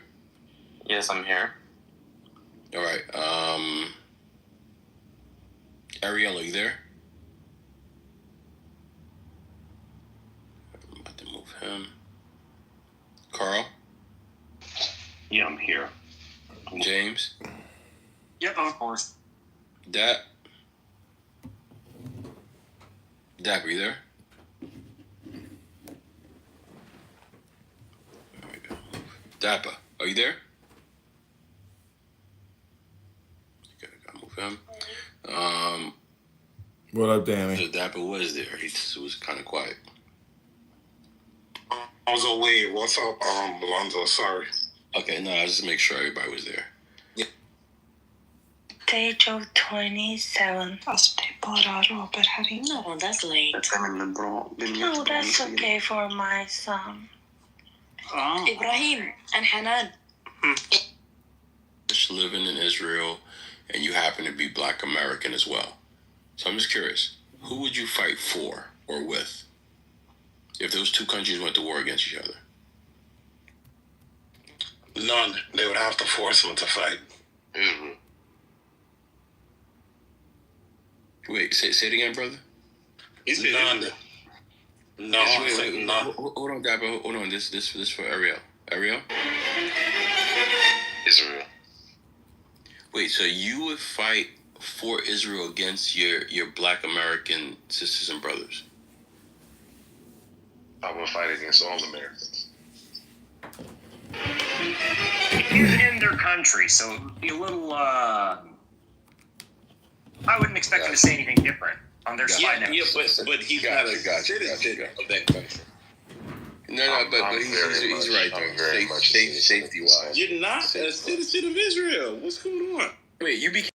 Yes, I'm here. All right. Ariel, are you there? I'm about to move him. Carl? Yeah, I'm here. James? Yep, of course. Dap, are you there? There we go. Dappa, are you there? Okay, I gotta move him. What up, Danny? So Dappa was there. He just was kind of quiet. Also, wait, what's up, Alonzo? Sorry. Okay, no, I was just make sure everybody was there. Stage of 27. No, that's late. No, that's okay for my son. Ibrahim and Hanan. Just living in Israel, and you happen to be Black American as well. So I'm just curious, who would you fight for or with if those two countries went to war against each other? None. They would have to force them to fight. Mm-hmm. Wait, say it again, brother. None. No, wait, none. Hold on, Dapper. Hold on. This for Ariel. Ariel? Israel. Wait, so you would fight for Israel against your Black American sisters and brothers? I will fight against all Americans. He's in their country, so it would be a little, I wouldn't expect him to say anything different on their side. Yeah, but he's not a citizen of that country. No, but he's right there. Safety wise. You're not a citizen of Israel. What's going on? Wait, you became